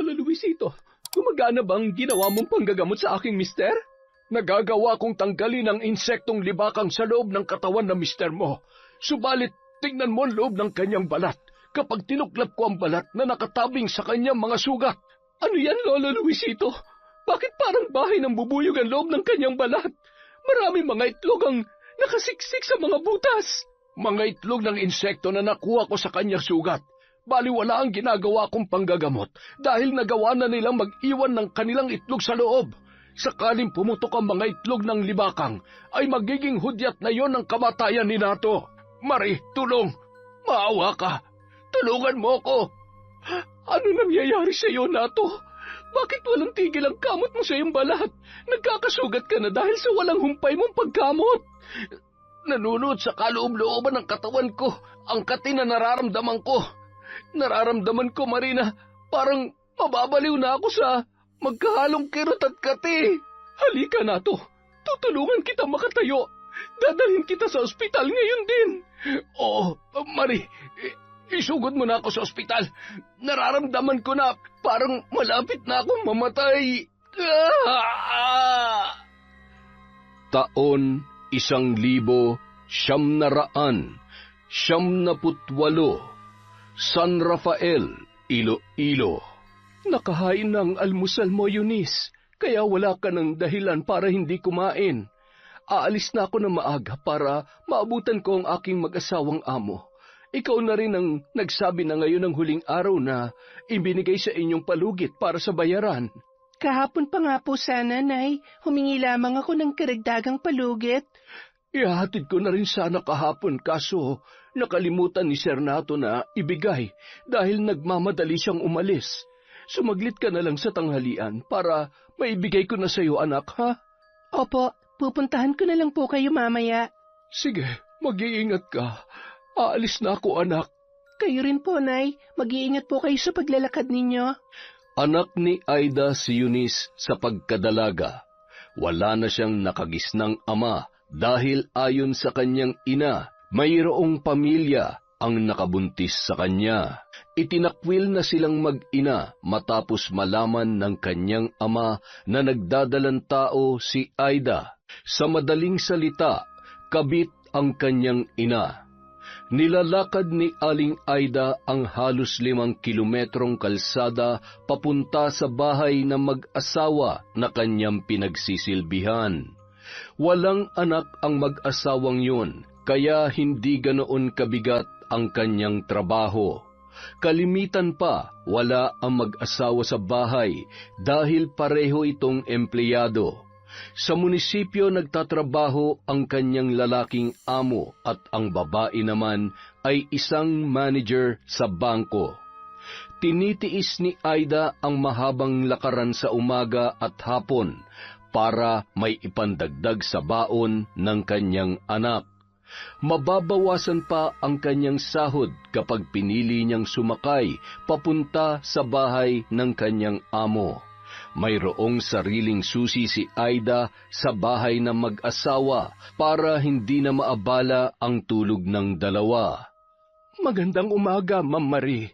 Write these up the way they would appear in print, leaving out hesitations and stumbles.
Lola Luisito? Gumagana bang ginawa mong panggagamot sa aking mister? Nagagawa kong tanggalin ang insektong libakang sa loob ng katawan ng mister mo. Subalit, tingnan mo ang loob ng kanyang balat. Kapag tinuklap ko ang balat na nakatabing sa kanyang mga sugat. Ano yan, Lola Luisito? Bakit parang bahay ng bubuyog ang loob ng kanyang balat? Maraming mga itlog ang nakasiksik sa mga butas. Mga itlog ng insekto na nakuha ko sa kanyang sugat. Baliwala ang ginagawa kong panggagamot dahil nagawa na nilang mag-iwan ng kanilang itlog sa loob. Sakaling pumutok ang mga itlog ng libakang, ay magiging hudyat na yon ang kamatayan ni Nato. Mari, tulong! Maawa ka! Tulungan mo ko! Ano nangyayari sa iyo, Nato? Bakit walang tigil ang kamot mo sa iyong balat? Nagkakasugat ka na dahil sa walang humpay mong pagkamot. Nanunod sa kaloob-looban ng katawan ko ang kati na nararamdaman ko. Nararamdaman ko, Marina, parang mababaliw na ako sa magkahalong kirot at kati. Halika, Nato. Tutulungan kita makatayo. Dadalhin kita sa ospital ngayon din. Oo, Mari, isugod mo na ako sa ospital. Nararamdaman ko na parang malapit na akong mamatay. Taon 1998, San Rafael, Iloilo. Nakahain ng almusal mo, Eunice, kaya wala ka ng dahilan para hindi kumain. Aalis na ako ng maaga para maabutan ko ang aking mag-asawang amo. Ikaw na rin ang nagsabi na ngayon ang huling araw na ibinigay sa inyong palugit para sa bayaran. Kahapon pa nga po sana, Nay. Humingi lamang ako ng karagdagang palugit. Ihahatid ko na rin sana kahapon kaso nakalimutan ni Sir Nato na ibigay dahil nagmamadali siyang umalis. Sumaglit ka na lang sa tanghalian para maibigay ko na sa iyo, anak, ha? Opo, pupuntahan ko na lang po kayo mamaya. Sige, mag-iingat ka. Aalis na ako, anak. Kayo rin po, Nay. Mag-iingat po kayo sa paglalakad ninyo. Anak ni Aida si Eunice sa pagkadalaga. Wala na siyang nakagisnang ama dahil ayon sa kanyang ina, mayroong pamilya ang nakabuntis sa kanya. Itinakwil na silang mag-ina matapos malaman ng kanyang ama na nagdadalang tao si Aida. Sa madaling salita, kabit ang kanyang ina. Nilalakad ni Aling Aida ang halos 5 kilometrong kalsada papunta sa bahay ng mag-asawa na kanyang pinagsisilbihan. Walang anak ang mag-asawang yun, kaya hindi ganoon kabigat ang kanyang trabaho. Kalimitan pa, wala ang mag-asawa sa bahay dahil pareho itong empleyado. Sa munisipyo nagtatrabaho ang kanyang lalaking amo at ang babae naman ay isang manager sa bangko. Tinitiis ni Aida ang mahabang lakaran sa umaga at hapon para may ipandagdag sa baon ng kanyang anak. Mababawasan pa ang kanyang sahod kapag pinili niyang sumakay papunta sa bahay ng kanyang amo. Mayroong sariling susi si Aida sa bahay ng mag-asawa para hindi na maabala ang tulog ng dalawa. Magandang umaga, Ma'am Marie.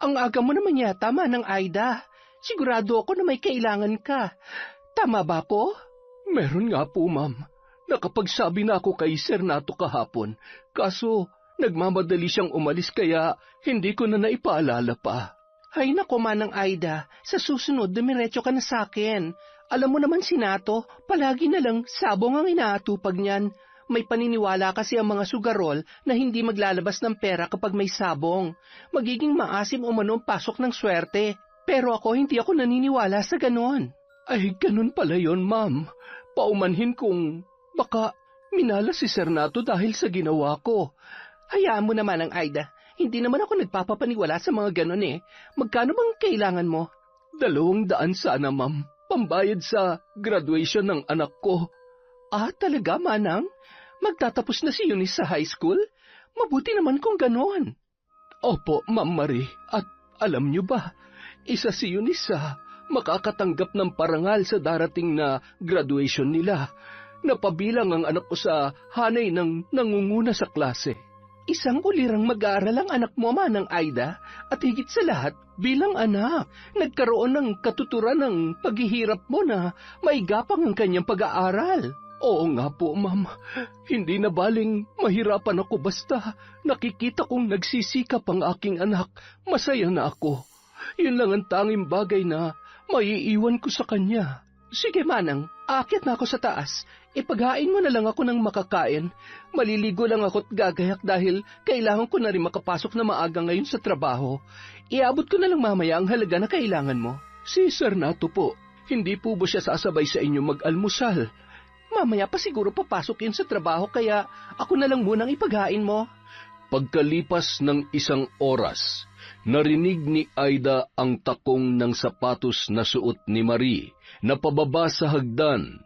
Ang aga mo naman yata, Manang Aida. Sigurado ako na may kailangan ka. Tama ba po? Meron nga po, Ma'am. Nakapagsabi na ako kay Sir Nato kahapon, kaso nagmamadali siyang umalis kaya hindi ko na naipaalala pa. Ay nako, Manang Aida, sa susunod dumiretso ka na sa akin. Alam mo naman si Nato, palagi na lang sabong ang inaatupag niyan. May paniniwala kasi ang mga sugarol na hindi maglalabas ng pera kapag may sabong. Magiging maasim umano ang pasok ng swerte. Pero ako hindi ako naniniwala sa ganon. Ay, ganun pala yon, Ma'am. Paumanhin kong baka minala si Sir Nato dahil sa ginawa ko. Hayaan mo naman ang Aida. Hindi naman ako nagpapapaniwala sa mga ganon eh. Magkano bang kailangan mo? 200 sana, Ma'am. Pambayad sa graduation ng anak ko. Ah, talaga, Manang? Magtatapos na si Eunice sa high school? Mabuti naman kung ganon. Opo, Ma'am Marie. At alam niyo ba, isa si Eunice sa makakatanggap ng parangal sa darating na graduation nila. Napabilang ang anak ko sa hanay ng nangunguna sa klase. Isang ulirang mag-aaral ang anak mo, Manang Aida, at higit sa lahat, bilang anak, nagkaroon ng katuturan ng paghihirap mo na maigapang ang kanyang pag-aaral. Oo nga po, ma'am. Hindi na baling mahirapan ako basta nakikita kong nagsisikap ang aking anak. Masaya na ako. Yun lang ang tanging bagay na maiiwan ko sa kanya. Sige, Manang, aakyat na ako sa taas. Ipaghain mo na lang ako ng makakain. Maliligo lang ako't gagayak dahil kailangan ko na rin makapasok na maaga ngayon sa trabaho. Iabot ko na lang mamaya ang halaga na kailangan mo. Si Sir Nato po, hindi po ba siya sasabay sa inyo mag-almusal? Mamaya pa siguro papasok yun sa trabaho kaya ako na lang munang ipaghain mo. Pagkalipas ng isang oras, narinig ni Aida ang takong ng sapatos na suot ni Marie na pababa sa hagdan.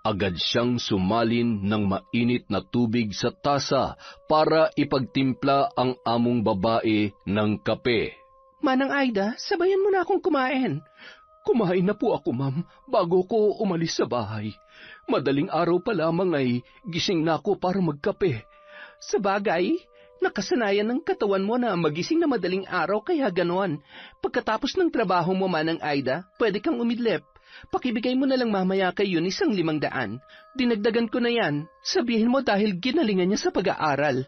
Agad siyang sumalin ng mainit na tubig sa tasa para ipagtimpla ang among babae ng kape. Manang Aida, sabayan mo na akong kumain. Kumain na po ako, ma'am, bago ko umalis sa bahay. Madaling araw pa lamang ay gising na ako para magkape. Sa bagay, nakasanayan ng katawan mo na magising na madaling araw kaya ganon. Pagkatapos ng trabaho mo, Manang Aida, pwede kang umidlip. Pakibigay mo na lang mamaya kay Eunice ang 500. Dinagdagan ko na yan. Sabihin mo dahil ginalingan niya sa pag-aaral.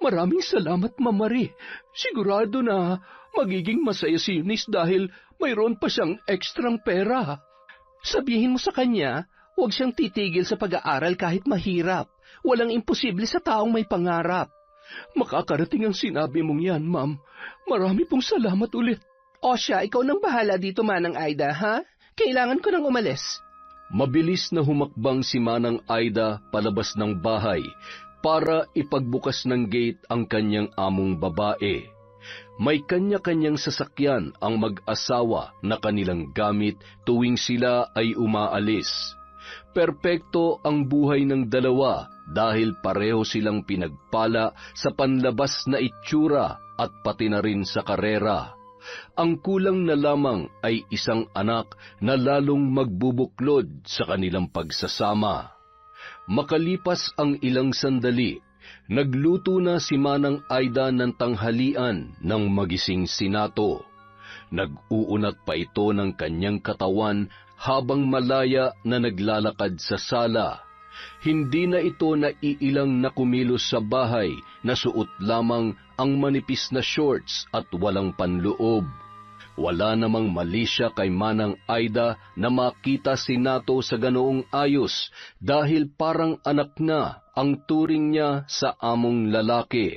Maraming salamat, Ma'am Marie. Sigurado na magiging masaya si Eunice dahil mayroon pa siyang ekstrang pera. Sabihin mo sa kanya, huwag siyang titigil sa pag-aaral kahit mahirap. Walang imposible sa taong may pangarap. Makakarating ang sinabi mong yan, ma'am. Marami pong salamat ulit. O siya, ikaw nang bahala dito, Manang Aida, ha? Kailangan ko nang umalis. Mabilis na humakbang si Manang Aida palabas ng bahay para ipagbukas ng gate ang kanyang among babae. May kanya-kanyang sasakyan ang mag-asawa na kanilang gamit tuwing sila ay umaalis. Perpekto ang buhay ng dalawa dahil pareho silang pinagpala sa panlabas na itsura at pati na rin sa karera. Ang kulang na lamang ay isang anak na lalong magbubuklod sa kanilang pagsasama. Makalipas ang ilang sandali, nagluto na si Manang Aida ng tanghalian ng magising si Nato. Nag-uunat pa ito ng kanyang katawan habang malaya na naglalakad sa sala. Hindi na ito naiilang na kumilos sa bahay na suot lamang ang manipis na shorts at walang panloob. Wala namang mali siya kay Manang Aida na makita si Nato sa ganoong ayos dahil parang anak na ang turing niya sa among lalaki.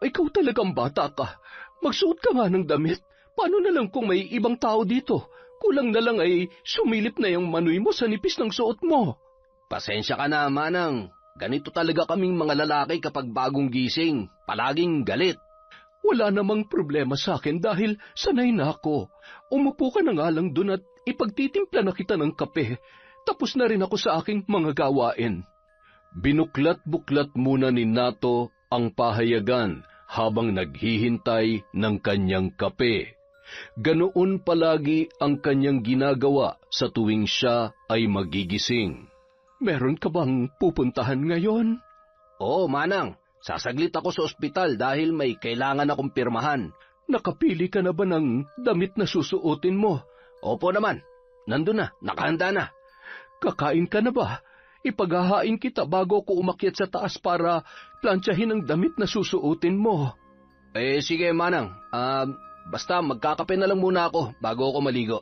Ikaw talagang bata ka. Magsuot ka nga ng damit. Paano na lang kung may ibang tao dito? Kulang na lang ay sumilip na yung manoy mo sa nipis ng suot mo. Pasensya ka na, Manang. Ganito talaga kaming mga lalaki kapag bagong gising. Palaging galit. Wala namang problema sa akin dahil sanay na ako. Umupo ka na nga lang dun at ipagtitimpla na kita ng kape. Tapos na rin ako sa aking mga gawain. Binuklat-buklat muna ni Nato ang pahayagan habang naghihintay ng kanyang kape. Ganoon palagi ang kanyang ginagawa sa tuwing siya ay magigising. Meron ka bang pupuntahan ngayon? Oo, Manang. Sasaglit ako sa ospital dahil may kailangan akong pirmahan. Nakapili ka na ba ng damit na susuotin mo? Opo naman. Nandun na, nakahanda na. Kakain ka na ba? Ipaghahain kita bago ko umakyat sa taas para plantsahin ang damit na susuotin mo. Sige, Manang. Basta magkakape na lang muna ako bago ako maligo.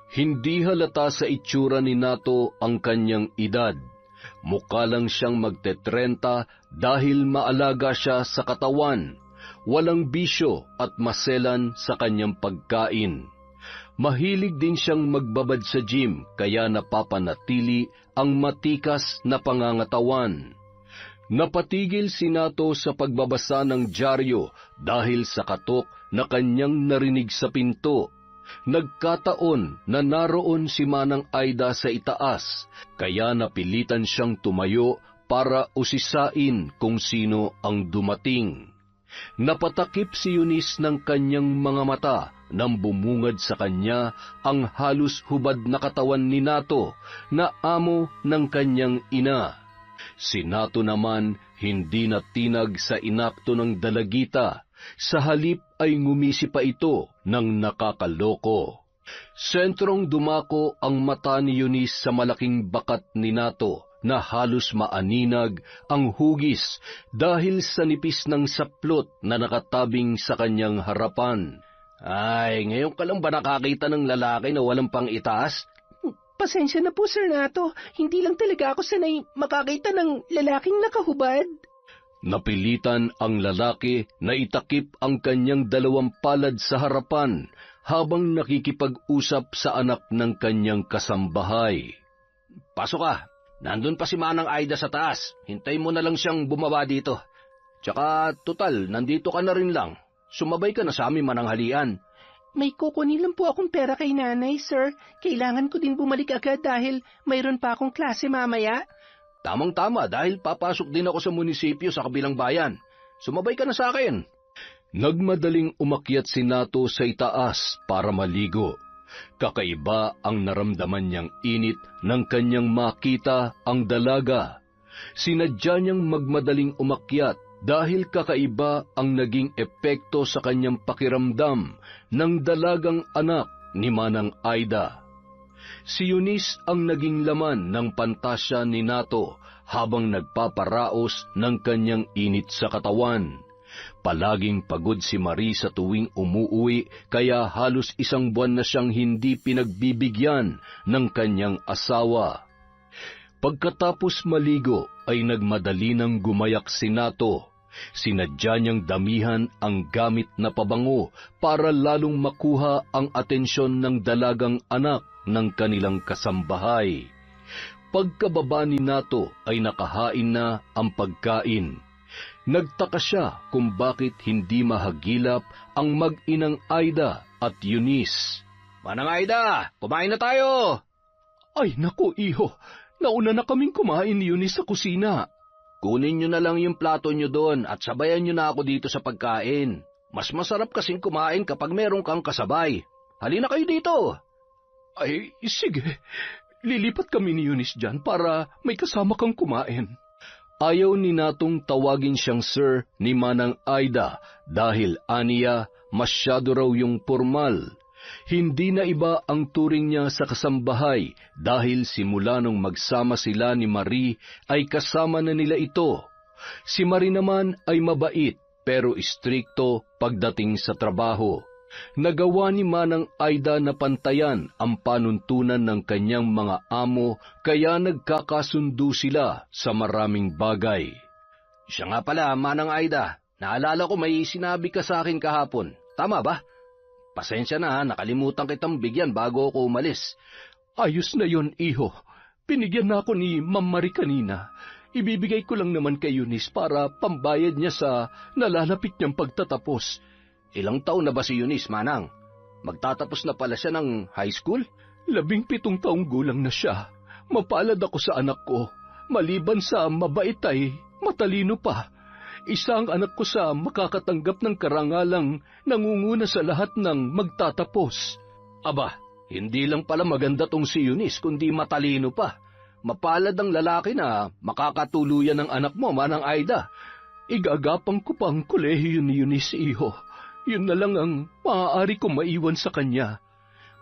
Hindi halata sa itsura ni Nato ang kanyang edad. Mukha lang siyang magte-30 dahil maalaga siya sa katawan. Walang bisyo at maselan sa kanyang pagkain. Mahilig din siyang magbabad sa gym kaya napapanatili ang matikas na pangangatawan. Napatigil si Nato sa pagbabasa ng dyaryo dahil sa katok na kanyang narinig sa pinto. Nagkataon na naroon si Manang Aida sa itaas, kaya napilitan siyang tumayo para usisain kung sino ang dumating. Napatakip si Eunice ng kanyang mga mata nang bumungad sa kanya ang halos hubad na katawan ni Nato na amo ng kanyang ina. Si Nato naman hindi natinag sa inakto ng dalagita, sa halip ay ngumisi pa ito ng nakakaloko. Sentrong dumako ang mata ni Eunice sa malaking bakat ni Nato na halos maaninag ang hugis dahil sa nipis ng saplot na nakatabing sa kanyang harapan. Ay, ngayon ka lang ba nakakita ng lalaki na walang pang itaas? Pasensya na po, Sir Nato. Hindi lang talaga ako sanay makakita ng lalaking nakahubad. Napilitan ang lalaki na itakip ang kanyang dalawang palad sa harapan habang nakikipag-usap sa anak ng kanyang kasambahay. Pasok ka. Nandun pa si Manang Aida sa taas. Hintay mo na lang siyang bumaba dito. Tsaka, tutal, nandito ka na rin lang. Sumabay ka na sa aming mananghalian. May kukunin lang po akong pera kay nanay, sir. Kailangan ko din bumalik agad dahil mayroon pa akong klase mamaya. Tamang-tama dahil papasok din ako sa munisipyo sa kabilang bayan. Sumabay ka na sa akin. Nagmadaling umakyat si Nato sa itaas para maligo. Kakaiba ang naramdaman niyang init nang kanyang makita ang dalaga. Sinadya niyang magmadaling umakyat dahil kakaiba ang naging epekto sa kanyang pakiramdam ng dalagang anak ni Manang Aida. Si Eunice ang naging laman ng pantasya ni Nato habang nagpaparaos ng kanyang init sa katawan. Palaging pagod si Marie sa tuwing umuuwi kaya halos 1 buwan na siyang hindi pinagbibigyan ng kanyang asawa. Pagkatapos maligo ay nagmadali ng gumayak si Nato. Sinadya niyang damihan ang gamit na pabango para lalong makuha ang atensyon ng dalagang anak ng kanilang kasambahay. Pagkababa ni Nato ay nakahain na ang pagkain. Nagtaka siya kung bakit hindi mahagilap ang mag-inang Aida at Eunice. Manang Aida, kumain na tayo! Ay naku, iho, nauna na kaming kumain ni Eunice sa kusina. Kunin nyo na lang yung plato nyo doon at sabayan nyo na ako dito sa pagkain. Mas masarap kasing kumain kapag meron kang kasabay. Halina kayo dito! Ay, sige. Lilipat kami ni Eunice dyan para may kasama kang kumain. Ayaw ni Natong tawagin siyang sir ni Manang Aida dahil aniya masyado raw yung formal. Hindi na iba ang turing niya sa kasambahay dahil simula nung magsama sila ni Marie ay kasama na nila ito. Si Marie naman ay mabait pero istrikto pagdating sa trabaho. Nagawa ni Manang Aida na pantayan ang panuntunan ng kanyang mga amo kaya nagkakasundo sila sa maraming bagay. Siya nga pala, Manang Aida, naalala ko may sinabi ka sa akin kahapon. Tama ba? Pasensya na, nakalimutan kitang bigyan bago ako umalis. Ayos na yon, iho. Binigyan na ako ni Ma'am Marie kanina. Ibibigay ko lang naman kay Eunice para pambayad niya sa nalalapit niyang pagtatapos. Ilang taon na ba si Eunice, Manang? Magtatapos na pala siya ng high school? 17 taong gulang na siya. Mapalad ako sa anak ko. Maliban sa mabait ay matalino pa. Isa ang anak ko sa makakatanggap ng karangalang nangunguna sa lahat ng magtatapos. Aba, hindi lang pala maganda tong si Eunice kundi matalino pa. Mapalad ang lalaki na makakatuluyan ng anak mo, Manang Aida. Igagapang ko pa ang kolehiyo ni Eunice, iho. Yun na lang ang maaari kong maiwan sa kanya.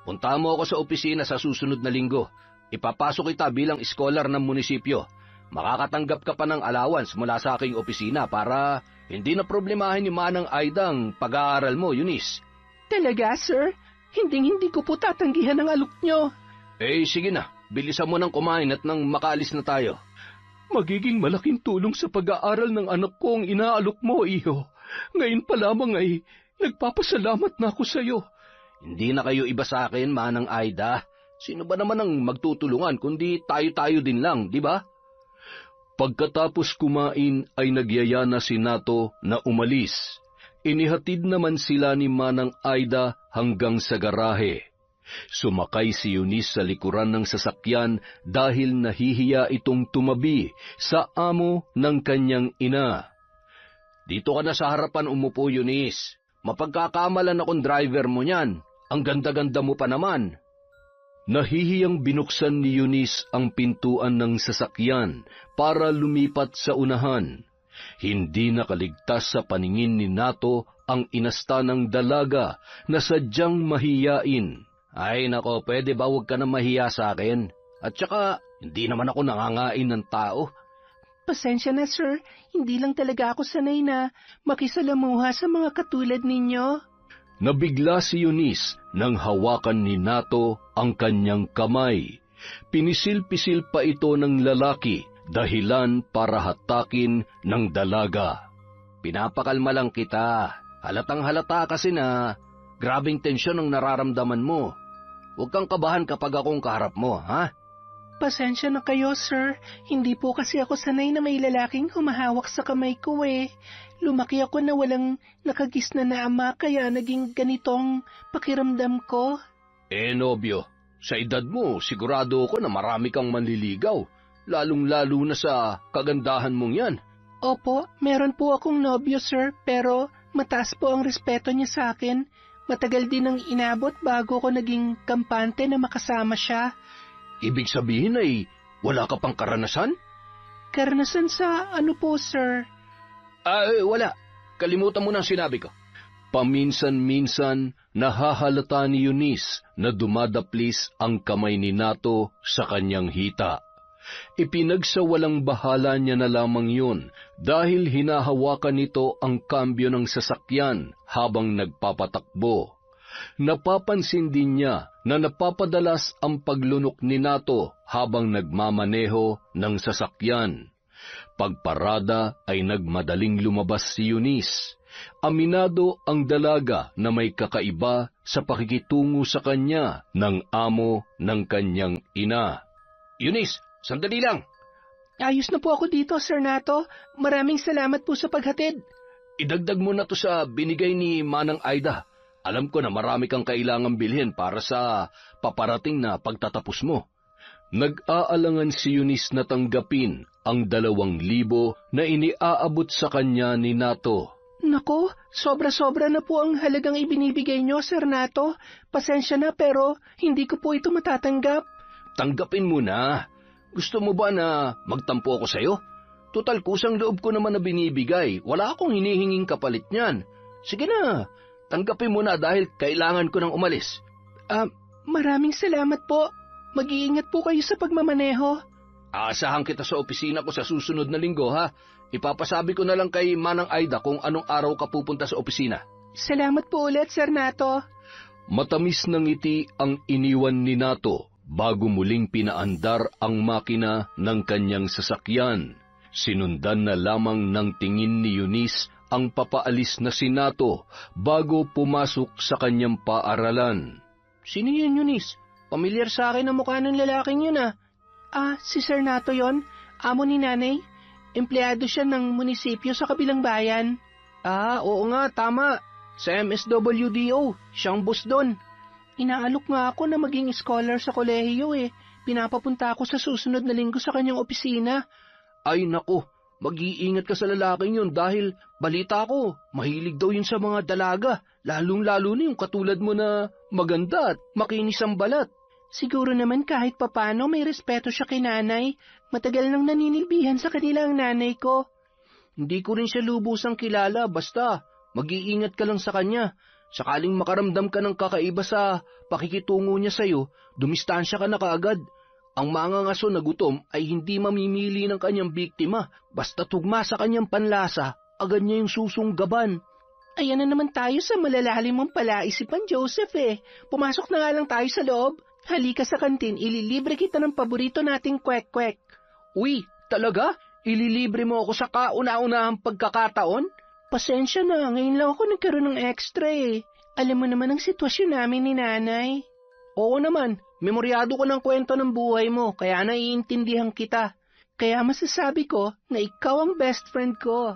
Punta mo ako sa opisina sa susunod na linggo. Ipapasok kita bilang scholar ng munisipyo. Makakatanggap ka pa ng allowance mula sa aking opisina para hindi na problemahin ni Manang Aida ang pag-aaral mo, Eunice. Talaga, sir? Hindi ko po tatanggihan ang alok nyo. Eh, sige na. Bilisan mo ng kumain at nang makaalis na tayo. Magiging malaking tulong sa pag-aaral ng anak ko ang inaalok mo, iho. Ngayon pa lamang ay nagpapasalamat na ako sa iyo. Hindi na kayo iba sa akin, Manang Aida. Sino ba naman ang magtutulungan kundi tayo-tayo din lang, di ba? Pagkatapos kumain ay nagyaya na si Nato na umalis. Inihatid naman sila ni Manang Aida hanggang sa garahe. Sumakay si Eunice sa likuran ng sasakyan dahil nahihiya itong tumabi sa amo ng kanyang ina. Dito ka na sa harapan umupo, Eunice. Mapagkakamalan akong driver mo niyan. Ang ganda-ganda mo pa naman. Nahihiyang binuksan ni Eunice ang pintuan ng sasakyan para lumipat sa unahan. Hindi nakaligtas sa paningin ni Nato ang inasta ng dalaga na sadyang mahiyain. Ay nako, pwede ba huwag ka na mahiya sa akin? At saka, hindi naman ako nangangain ng tao. Pasensya na, sir. Hindi lang talaga ako sanay na makisalamuha sa mga katulad ninyo. Nabigla si Eunice nang hawakan ni Nato ang kanyang kamay. Pinisil-pisil pa ito ng lalaki, dahilan para hatakin ng dalaga. Pinapakalma lang kita. Halatang halata kasi na grabing tensyon ang nararamdaman mo. Huwag kang kabahan kapag akong kaharap mo, ha? Pasensya na kayo, sir. Hindi po kasi ako sanay na may lalaking humahawak sa kamay ko eh. Lumaki ako na walang nakagisna na ama kaya naging ganitong pakiramdam ko. Nobyo, sa edad mo sigurado ako na marami kang manliligaw, lalong-lalo na sa kagandahan mong yan. Opo, meron po akong nobyo, sir, pero mataas po ang respeto niya sa akin. Matagal din ang inabot bago ko naging kampante na makasama siya. Ibig sabihin ay wala ka pang karanasan? Karanasan sa ano po, sir? Wala. Kalimutan mo na ang sinabi ko. Paminsan-minsan, nahahalata ni Eunice na dumadaplis ang kamay ni Nato sa kanyang hita. Ipinagsawalang bahala niya na lamang yun dahil hinahawakan nito ang kambyo ng sasakyan habang nagpapatakbo. Napapansin din niya na napapadalas ang paglunok ni Nato habang nagmamaneho ng sasakyan. Pagparada ay nagmadaling lumabas si Eunice. Aminado ang dalaga na may kakaiba sa pakikitungo sa kanya ng amo ng kanyang ina. Eunice, sandali lang. Ayos na po ako dito, Sir Nato. Maraming salamat po sa paghatid. Idagdag mo na to sa binigay ni Manang Aida. Alam ko na marami kang kailangang bilhin para sa paparating na pagtatapos mo. Nag-aalangan si Eunice na tanggapin ang 2,000 na iniaabot sa kanya ni Nato. Nako, sobra-sobra na po ang halagang ibinibigay nyo, Sir Nato. Pasensya na pero hindi ko po ito matatanggap. Tanggapin mo na. Gusto mo ba na magtampo ako sa'yo? Tutal kusang loob ko naman na binibigay. Wala akong hinihinging kapalit niyan. Sige na. Tanggapin mo na dahil kailangan ko nang umalis. Maraming salamat po. Mag-iingat po kayo sa pagmamaneho. Aasahan kita sa opisina ko sa susunod na linggo, ha? Ipapasabi ko na lang kay Manang Aida kung anong araw ka pupunta sa opisina. Salamat po ulit, Sir Nato. Matamis ng ngiti ang iniwan ni Nato bago muling pinaandar ang makina ng kanyang sasakyan. Sinundan na lamang ng tingin ni Eunice ang papaalis na si Nato bago pumasok sa kanyang paaralan. Sino yun, Eunice? Pamilyar sa akin ang mukha ng lalaking yun ah. Si Sir Nato yon, amo ni nanay. Empleyado siya ng munisipyo sa kabilang bayan. Oo nga, tama. Sa MSWDO, siyang boss doon. Inaalok nga ako na maging scholar sa kolehiyo eh. Pinapapunta ako sa susunod na linggo sa kanyang opisina. Ay nako, mag-iingat ka sa lalaking yun dahil balita ko, mahilig daw yun sa mga dalaga, lalong-lalo na yung katulad mo na maganda at makinis ang balat. Siguro naman kahit papano may respeto siya kay nanay. Matagal nang naninilbihan sa kanila ang nanay ko. Hindi ko rin siya lubusang kilala, basta mag-iingat ka lang sa kanya. Sakaling makaramdam ka ng kakaiba sa pakikitungo niya sa'yo, dumistansya ka na kaagad. Ang mga ngaso na gutom ay hindi mamimili ng kanyang biktima. Basta tugma sa kanyang panlasa, agad niya yung susunggaban. Ayan na naman tayo sa malalalim mong palaisipan, Joseph eh. Pumasok na nga lang tayo sa loob. Halika sa kantin, ililibre kita ng paborito nating kwek-kwek. Uy, talaga? Ililibre mo ako sa kauna-unahang pagkakataon? Pasensya na, ngayon lang ako nagkaroon ng extra eh. Alam mo naman ang sitwasyon namin ni nanay. Oo naman, memoryado ko ng kwento ng buhay mo, kaya naiintindihan kita. Kaya masasabi ko na ikaw ang best friend ko.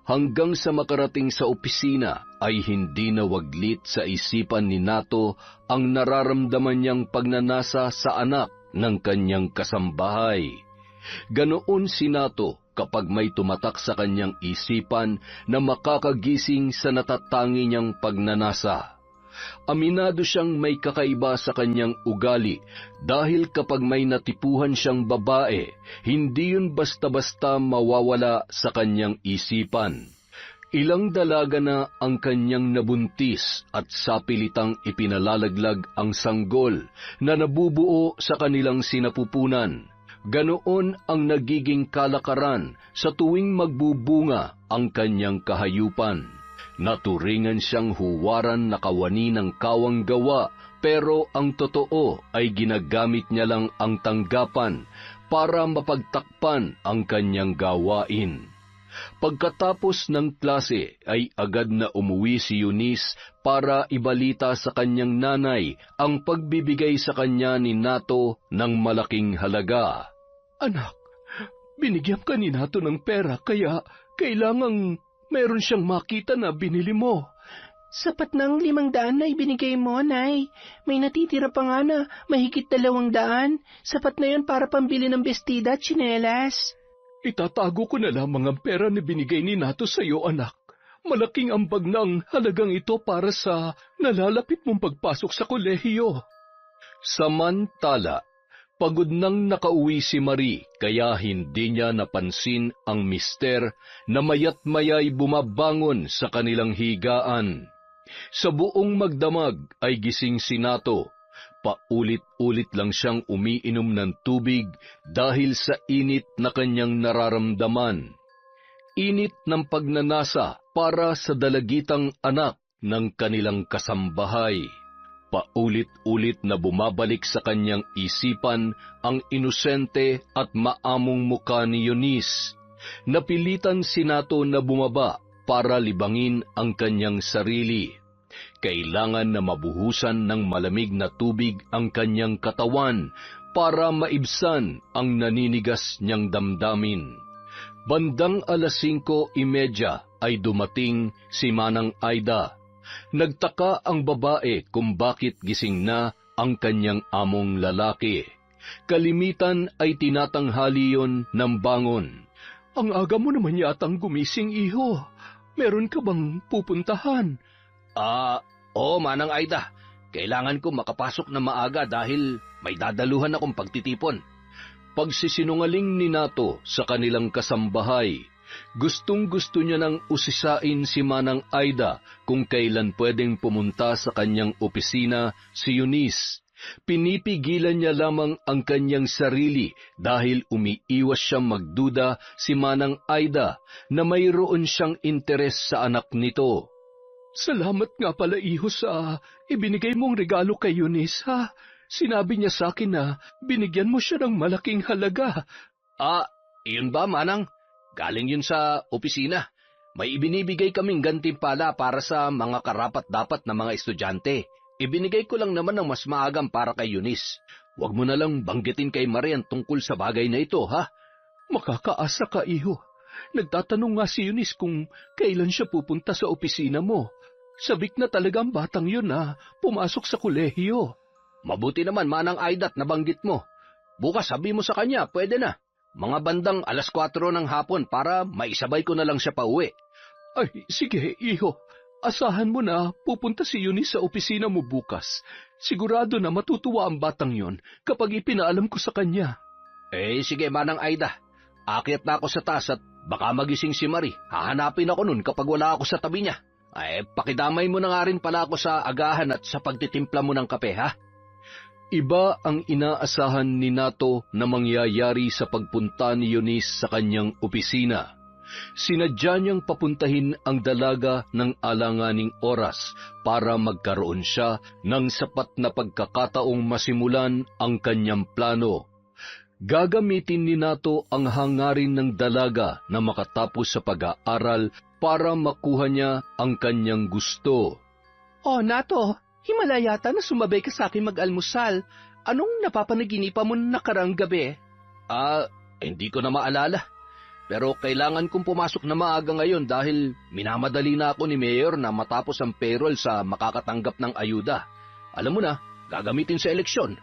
Hanggang sa makarating sa opisina ay hindi nawaglit sa isipan ni Nato ang nararamdaman niyang pagnanasa sa anak ng kanyang kasambahay. Ganoon si Nato kapag may tumatak sa kanyang isipan na makakagising sa natatangi niyang pagnanasa. Aminado siyang may kakaiba sa kanyang ugali dahil kapag may natipuhan siyang babae, hindi yun basta-basta mawawala sa kanyang isipan. Ilang dalaga na ang kanyang nabuntis at sapilitang ipinalalaglag ang sanggol na nabubuo sa kanilang sinapupunan. Ganoon ang nagiging kalakaran sa tuwing magbubunga ang kanyang kahayupan. Naturingan siyang huwaran na kawani ng kawang gawa, pero ang totoo ay ginagamit niya lang ang tanggapan para mapagtakpan ang kanyang gawain. Pagkatapos ng klase ay agad na umuwi si Eunice para ibalita sa kanyang nanay ang pagbibigay sa kanya ni Nato ng malaking halaga. Anak, binigyan ka ni Nato ng pera kaya kailangang meron siyang makita na binili mo. Sapat ng 500 na ibinigay mo, Nay. May natitira pa nga na mahigit 200. Sapat na yun para pambili ng bestida at tsinelas. Itatago ko na lamang ang pera na binigay ni Nato sa iyo, anak. Malaking ambag ng halagang ito para sa nalalapit mong pagpasok sa kolehiyo. Samantala, pagod nang nakauwi si Marie kaya hindi niya napansin ang mister na mayat-maya'y bumabangon sa kanilang higaan. Sa buong magdamag ay gising si Nato. Paulit-ulit lang siyang umiinom ng tubig dahil sa init na kanyang nararamdaman. Init ng pagnanasa para sa dalagitang anak ng kanilang kasambahay. Paulit-ulit na bumabalik sa kanyang isipan ang inosente at maamong muka ni Eunice. Napilitan si Nato na bumaba para libangin ang kanyang sarili. Kailangan na mabuhusan ng malamig na tubig ang kanyang katawan para maibsan ang naninigas niyang damdamin. Bandang 5:30 ay dumating si Manang Aida. Nagtaka ang babae kung bakit gising na ang kanyang among lalaki. Kalimitan ay tinatanghali yon ng bangon. Ang aga mo naman yatang gumising, iho. Meron ka bang pupuntahan? Oo, Manang Aida. Kailangan ko makapasok na maaga dahil may dadaluhan akong pagtitipon. Pagsisinungaling ni Nato sa kanilang kasambahay. Gustong-gusto niya nang usisain si Manang Aida kung kailan pwedeng pumunta sa kanyang opisina si Eunice. Pinipigilan niya lamang ang kanyang sarili dahil umiiwas siyang magduda si Manang Aida na mayroon siyang interes sa anak nito. Salamat nga pala, iho, sa ibinigay mong regalo kay Eunice, ha? Sinabi niya sa akin na binigyan mo siya ng malaking halaga. Iyon ba, Manang? Galing yun sa opisina. May ibinibigay kaming gantimpala para sa mga karapat-dapat na mga estudyante. Ibinigay ko lang naman ng mas maagang para kay Eunice. Huwag mo na lang banggitin kay Marian tungkol sa bagay na ito, ha? Makakaasa ka, iho. Nagtatanong nga si Eunice kung kailan siya pupunta sa opisina mo. Sabik na talagang batang yun na pumasok sa kolehiyo. Mabuti naman, Manang Aida, nabanggit mo. Bukas sabi mo sa kanya, pwede na. Mga bandang 4:00 ng hapon para maisabay ko na lang siya pa uwi. Ay, sige, iho. Asahan mo na pupunta si Eunice sa opisina mo bukas. Sigurado na matutuwa ang batang yon kapag ipinaalam ko sa kanya. Sige, Manang Aida. Akyat na ako sa taas at baka magising si Marie. Hahanapin ako nun kapag wala ako sa tabi niya. Pakidamay mo na nga rin pala ako sa agahan at sa pagtitimpla mo ng kape, ha? Iba ang inaasahan ni Nato na mangyayari sa pagpunta ni Eunice sa kanyang opisina. Sinadya niyang papuntahin ang dalaga ng alanganing oras para magkaroon siya ng sapat na pagkakataong masimulan ang kanyang plano. Gagamitin ni Nato ang hangarin ng dalaga na makatapos sa pag-aaral para makuha niya ang kanyang gusto. Nato, himala yata na sumabay ka sa akin mag-almusal. Anong napapanaginipan mo nakaraang gabi? Hindi ko na maalala. Pero kailangan kong pumasok na maaga ngayon dahil minamadali na ako ni Mayor na matapos ang payroll sa makakatanggap ng ayuda. Alam mo na, gagamitin sa eleksyon.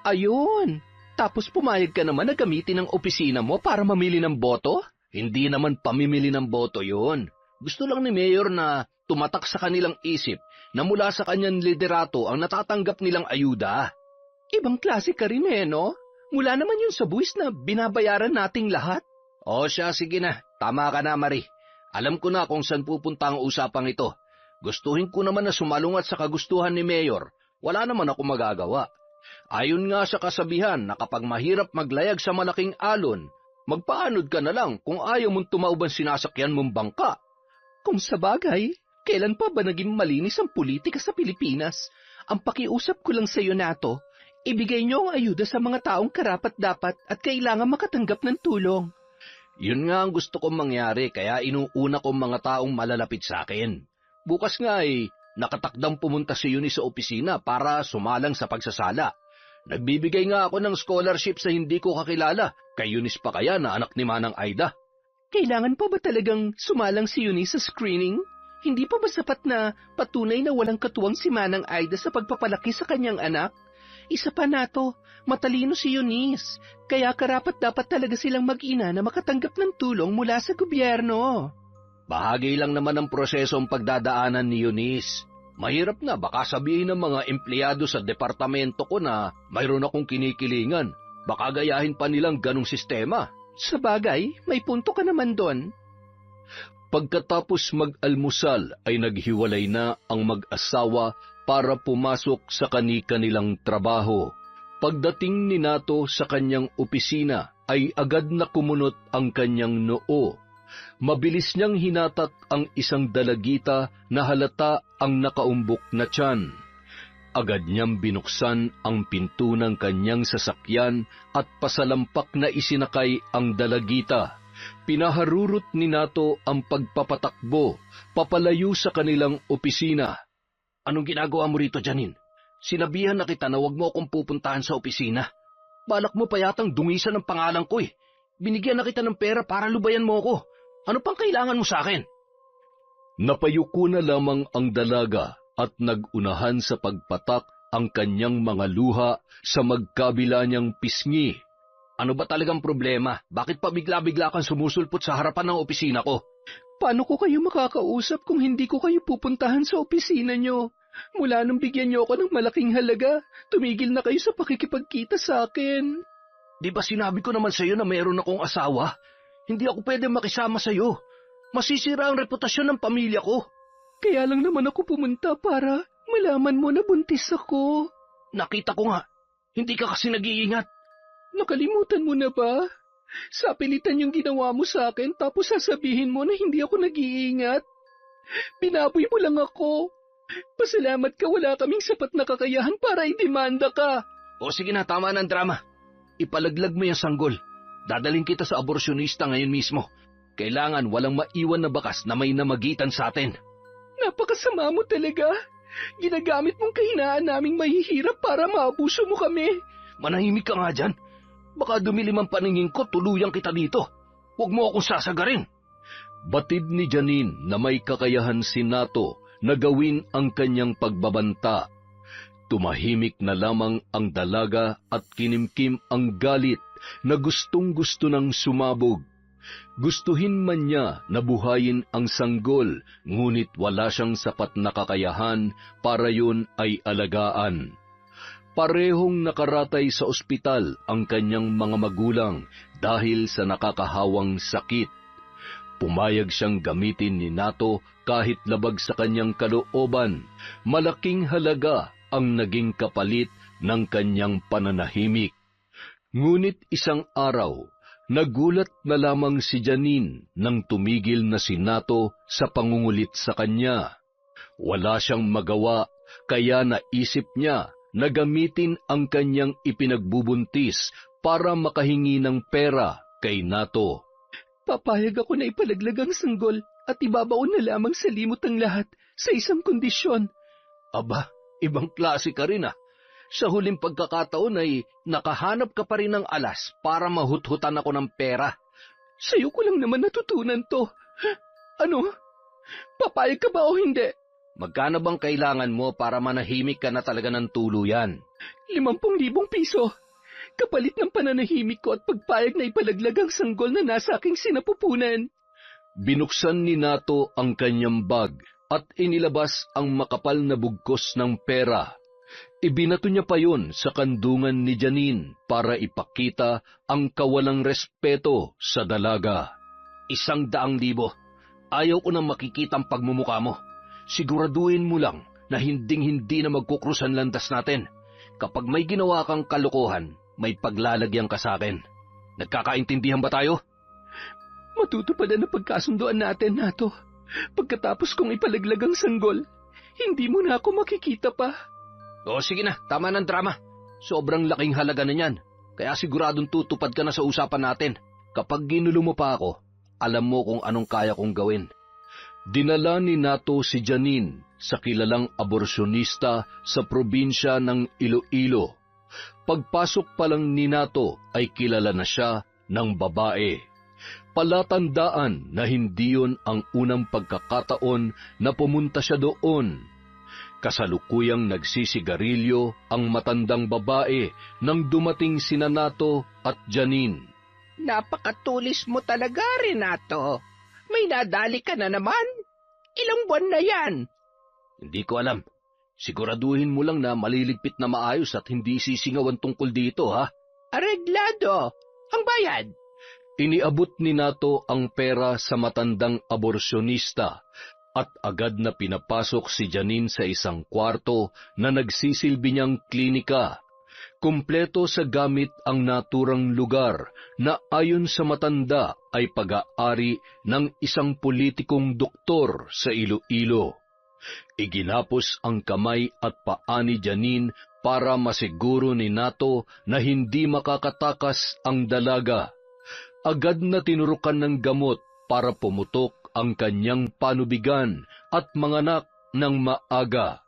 Ayun! Tapos pumayag ka naman na gamitin ang opisina mo para mamili ng boto? Hindi naman pamimili ng boto yun. Gusto lang ni Mayor na tumatak sa kanilang isip na mula sa kanyang liderato ang natatanggap nilang ayuda. Ibang klase ka rin no? Mula naman yun sa buwis na binabayaran nating lahat. O siya, sige na. Tama ka na, Marie. Alam ko na kung saan pupunta ang usapang ito. Gustuhin ko naman na sumalungat sa kagustuhan ni Mayor. Wala naman ako magagawa. Ayon nga sa kasabihan na kapag mahirap maglayag sa malaking alon, magpaanod ka na lang kung ayaw mong tumauban sinasakyan mong bangka. Kung sa bagay, kailan pa ba naging malinis ang politika sa Pilipinas? Ang pakiusap ko lang sa iyo, Nato, ibigay niyo ang ayuda sa mga taong karapat-dapat at kailangan makatanggap ng tulong. Yun nga ang gusto kong mangyari, kaya inuuna kong mga taong malalapit sa akin. Bukas nga nakatakdang pumunta si Eunice sa opisina para sumalang sa pagsasala. Nagbibigay nga ako ng scholarship sa hindi ko kakilala, kay Eunice pa kaya na anak ni Manang Aida. Kailangan pa ba talagang sumalang si Eunice sa screening? Hindi pa ba sapat na patunay na walang katuwang si Manang Aida sa pagpapalaki sa kanyang anak? Isa pa, Nato, matalino si Eunice, kaya karapat-dapat talaga silang mag-ina na makatanggap ng tulong mula sa gobyerno. Bahagi lang naman ang prosesong pagdadaanan ni Eunice. Mahirap na baka sabihin ng mga empleyado sa departamento ko na mayroon akong kinikilingan. Baka gayahin pa nilang ganong sistema. Sa bagay, may punto ka naman doon. Pagkatapos mag-almusal ay naghiwalay na ang mag-asawa para pumasok sa kani-kanilang trabaho. Pagdating ni Nato sa kanyang opisina ay agad na kumunot ang kanyang noo. Mabilis niyang hinatak ang isang dalagita na halata ang nakaumbok na tiyan. Agad niyang binuksan ang pinto ng kanyang sasakyan at pasalampak na isinakay ang dalagita. Pinaharurot ni Nato ang pagpapatakbo, papalayo sa kanilang opisina. Anong ginagawa mo rito, Janine? Sinabihan na kita na huwag mo akong pupuntahan sa opisina. Balak mo pa yatang dungisan ng pangalan ko Binigyan na kita ng pera para lubayan mo ako. Ano pang kailangan mo sa akin? Napayuko na lamang ang dalaga at nagunahan sa pagpatak ang kanyang mga luha sa magkabila niyang pisngi. Ano ba talagang problema? Bakit pa bigla-bigla kang sumusulpot sa harapan ng opisina ko? Paano ko kayo makakausap kung hindi ko kayo pupuntahan sa opisina niyo? Mula nung bigyan niyo ako ng malaking halaga, tumigil na kayo sa pakikipagkita sa akin. Di ba sinabi ko naman sa iyo na mayroon akong asawa? Hindi ako pwede makisama sa iyo. Masisira ang reputasyon ng pamilya ko. Kaya lang naman ako pumunta para malaman mo na buntis ako. Nakita ko nga. Hindi ka kasi nag-iingat. Nakalimutan mo na ba? Sa pilitan yung ginawa mo sa akin tapos sasabihin mo na hindi ako nag-iingat. Binaboy mo lang ako. Pasalamat ka wala kaming sapat na kakayahan para idemanda ka. O sige na, tama ng drama. Ipalaglag mo yung sanggol. Dadaling kita sa aborsyonista ngayon mismo. Kailangan walang maiwan na bakas na may namagitan sa atin. Napakasama mo talaga. Ginagamit mong kahinaan naming mahihirap para maabuso mo kami. Manahimik ka nga dyan. Baka dumilim ang paningin ko, tuluyang kita dito. Huwag mo akong sasagarin. Batid ni Janine na may kakayahan si Nato na gawin ang kanyang pagbabanta. Tumahimik na lamang ang dalaga at kinimkim ang galit na gustong-gusto ng sumabog. Gustuhin man niya na buhayin ang sanggol, ngunit wala siyang sapat na kakayahan para yun ay alagaan. Parehong nakaratay sa ospital ang kanyang mga magulang dahil sa nakakahawang sakit. Pumayag siyang gamitin ni Nato kahit labag sa kanyang kalooban. Malaking halaga ang naging kapalit ng kanyang pananahimik. Ngunit isang araw, nagulat na lamang si Janine nang tumigil na si Nato sa pangungulit sa kanya. Wala siyang magawa, kaya naisip niya na gamitin ang kanyang ipinagbubuntis para makahingi ng pera kay Nato. Papayag ako na ipalaglag ang sanggol at ibabaon na lamang sa limot ang lahat sa isang kondisyon. Aba, ibang klase ka rin Sa huling pagkakataon ay nakahanap ka pa rin ng alas para mahuthutan ako ng pera. Sa'yo ko lang naman natutunan to. Ano? Papayag ka ba o hindi? Magkano bang kailangan mo para manahimik ka na talaga ng tuluyan? 50,000 piso. Kapalit ng pananahimik ko at pagpayag na ipalaglag ang sanggol na nasa aking sinapupunan. Binuksan ni Nato ang kanyang bag at inilabas ang makapal na bugkos ng pera. Ibinato niya pa yun sa kandungan ni Janine para ipakita ang kawalang respeto sa dalaga. 100,000. Ayaw ko nang makikita ang pagmumukha mo. Siguraduhin mo lang na hinding-hindi na magkukrus ang landas natin. Kapag may ginawa kang kalokohan, may paglalagyan ka sa akin. Nagkakaintindihan ba tayo? Matutupadan na pagkasunduan natin, Nato. Pagkatapos kong ipalaglag ang sanggol, hindi mo na ako makikita pa. O sige na, tama ng drama. Sobrang laking halaga na niyan. Kaya siguradong tutupad ka na sa usapan natin. Kapag ginulo mo pa ako, alam mo kung anong kaya kong gawin. Dinala ni Nato si Janine sa kilalang aborsyonista sa probinsya ng Iloilo. Pagpasok pa lang ni Nato ay kilala na siya ng babae. Palatandaan na hindi yun ang unang pagkakataon na pumunta siya doon. Kasalukuyang nagsisigarilyo ang matandang babae nang dumating sina Nato at Janine. Napakatulis mo talaga, Renato. May nadali ka na naman. Ilang buwan na yan? Hindi ko alam. Siguraduhin mo lang na maliligpit na maayos at hindi sisingawan tungkol dito, ha? Areglado. Ang bayad. Iniabot ni Nato ang pera sa matandang aborsyonista at agad na pinapasok si Janine sa isang kwarto na nagsisilbi niyang klinika. Kumpleto sa gamit ang naturang lugar na ayon sa matanda ay pag-aari ng isang politikong doktor sa Iloilo. Iginapos ang kamay at paa ni Janine para masiguro ni Nato na hindi makakatakas ang dalaga. Agad na tinurukan ng gamot para pumutok ang kanyang panubigan at manganak ng maaga.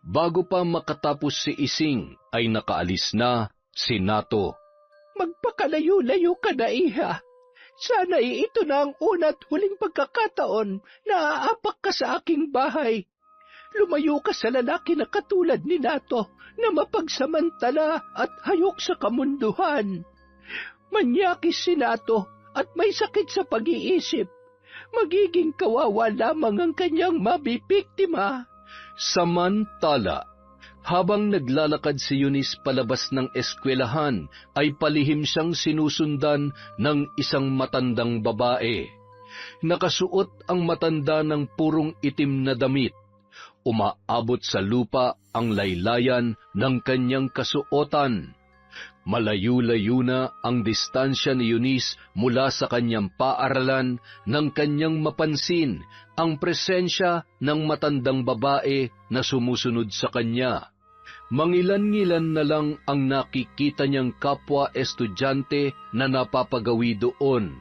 Bago pa makatapos si Ising ay nakaalis na si Nato. Magpakalayo-layo ka na, iha. Sana ito na ang una't huling pagkakataon na aapak ka sa aking bahay. Lumayo ka sa lalaki na katulad ni Nato na mapagsamantala at hayok sa kamunduhan. Manyakis si Nato at may sakit sa pag-iisip. Magiging kawawa lamang ang kanyang mabibiktima. Samantala, habang naglalakad si Eunice palabas ng eskwelahan, ay palihim siyang sinusundan ng isang matandang babae. Nakasuot ang matanda ng purong itim na damit. Umaabot sa lupa ang laylayan ng kanyang kasuotan. Malayo-layo na ang distansya ni Eunice mula sa kanyang paaralan nang kanyang mapansin ang presensya ng matandang babae na sumusunod sa kanya. Mangilan-ngilan na lang ang nakikita niyang kapwa estudyante na napapagawi doon.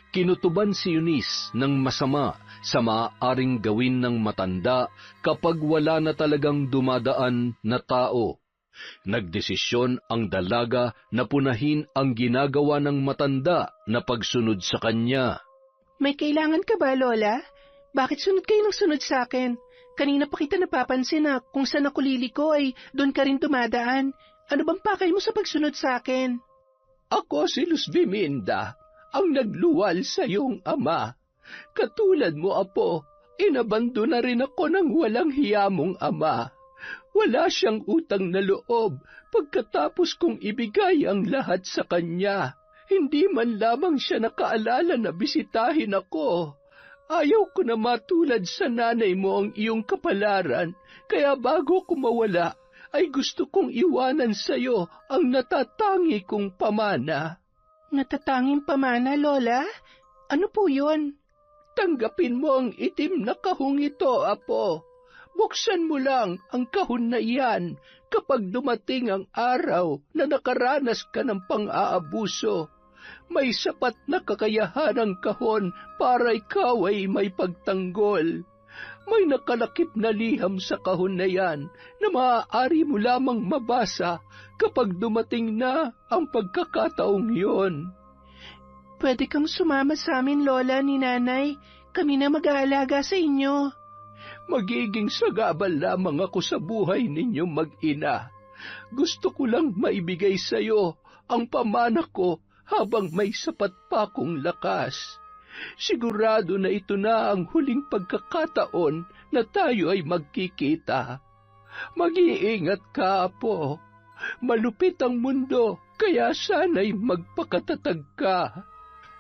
Kinutuban si Eunice ng masama sa maaaring gawin ng matanda kapag wala na talagang dumadaan na tao. Nagdesisyon ang dalaga na punahin ang ginagawa ng matanda na pagsunod sa kanya. May kailangan ka ba, Lola? Bakit sunod kayo ng sunod sa akin? Kanina pa kita napapansin na kung saan ako liliko ay doon ka rin dumadaan. Ano bang pakay mo sa pagsunod sa akin? Ako si Luz Biminda, ang nagluwal sa iyong ama. Katulad mo, Apo, inabando na rin ako ng walang hiya mong ama. Wala siyang utang na loob pagkatapos kong ibigay ang lahat sa kanya. Hindi man lamang siya nakaalala na bisitahin ako. Ayaw ko na matulad sa nanay mo ang iyong kapalaran, kaya bago ko mawala, ay gusto kong iwanan sa iyo ang natatangi kong pamana. Natatanging pamana, Lola? Ano po yun? Tanggapin mo ang itim na kahong ito, Apo. Buksan mo lang ang kahon na iyan kapag dumating ang araw na nakaranas ka ng pang-aabuso. May sapat na kakayahan ang kahon para ikaw ay may pagtanggol. May nakalakip na liham sa kahon na yan na maaari mo lamang mabasa kapag dumating na ang pagkakataong yun. Pwede kang sumama sa amin, Lola, ni Nanay. Kami na mag-aalaga sa inyo. Magiging sagabal lamang ako sa buhay ninyo mag-ina. Gusto ko lang maibigay sa iyo ang pamana ko habang may sapat pa akong lakas. Sigurado na ito na ang huling pagkakataon na tayo ay magkikita. Mag-iingat ka, Apo. Malupit ang mundo, kaya sana'y magpakatatag ka.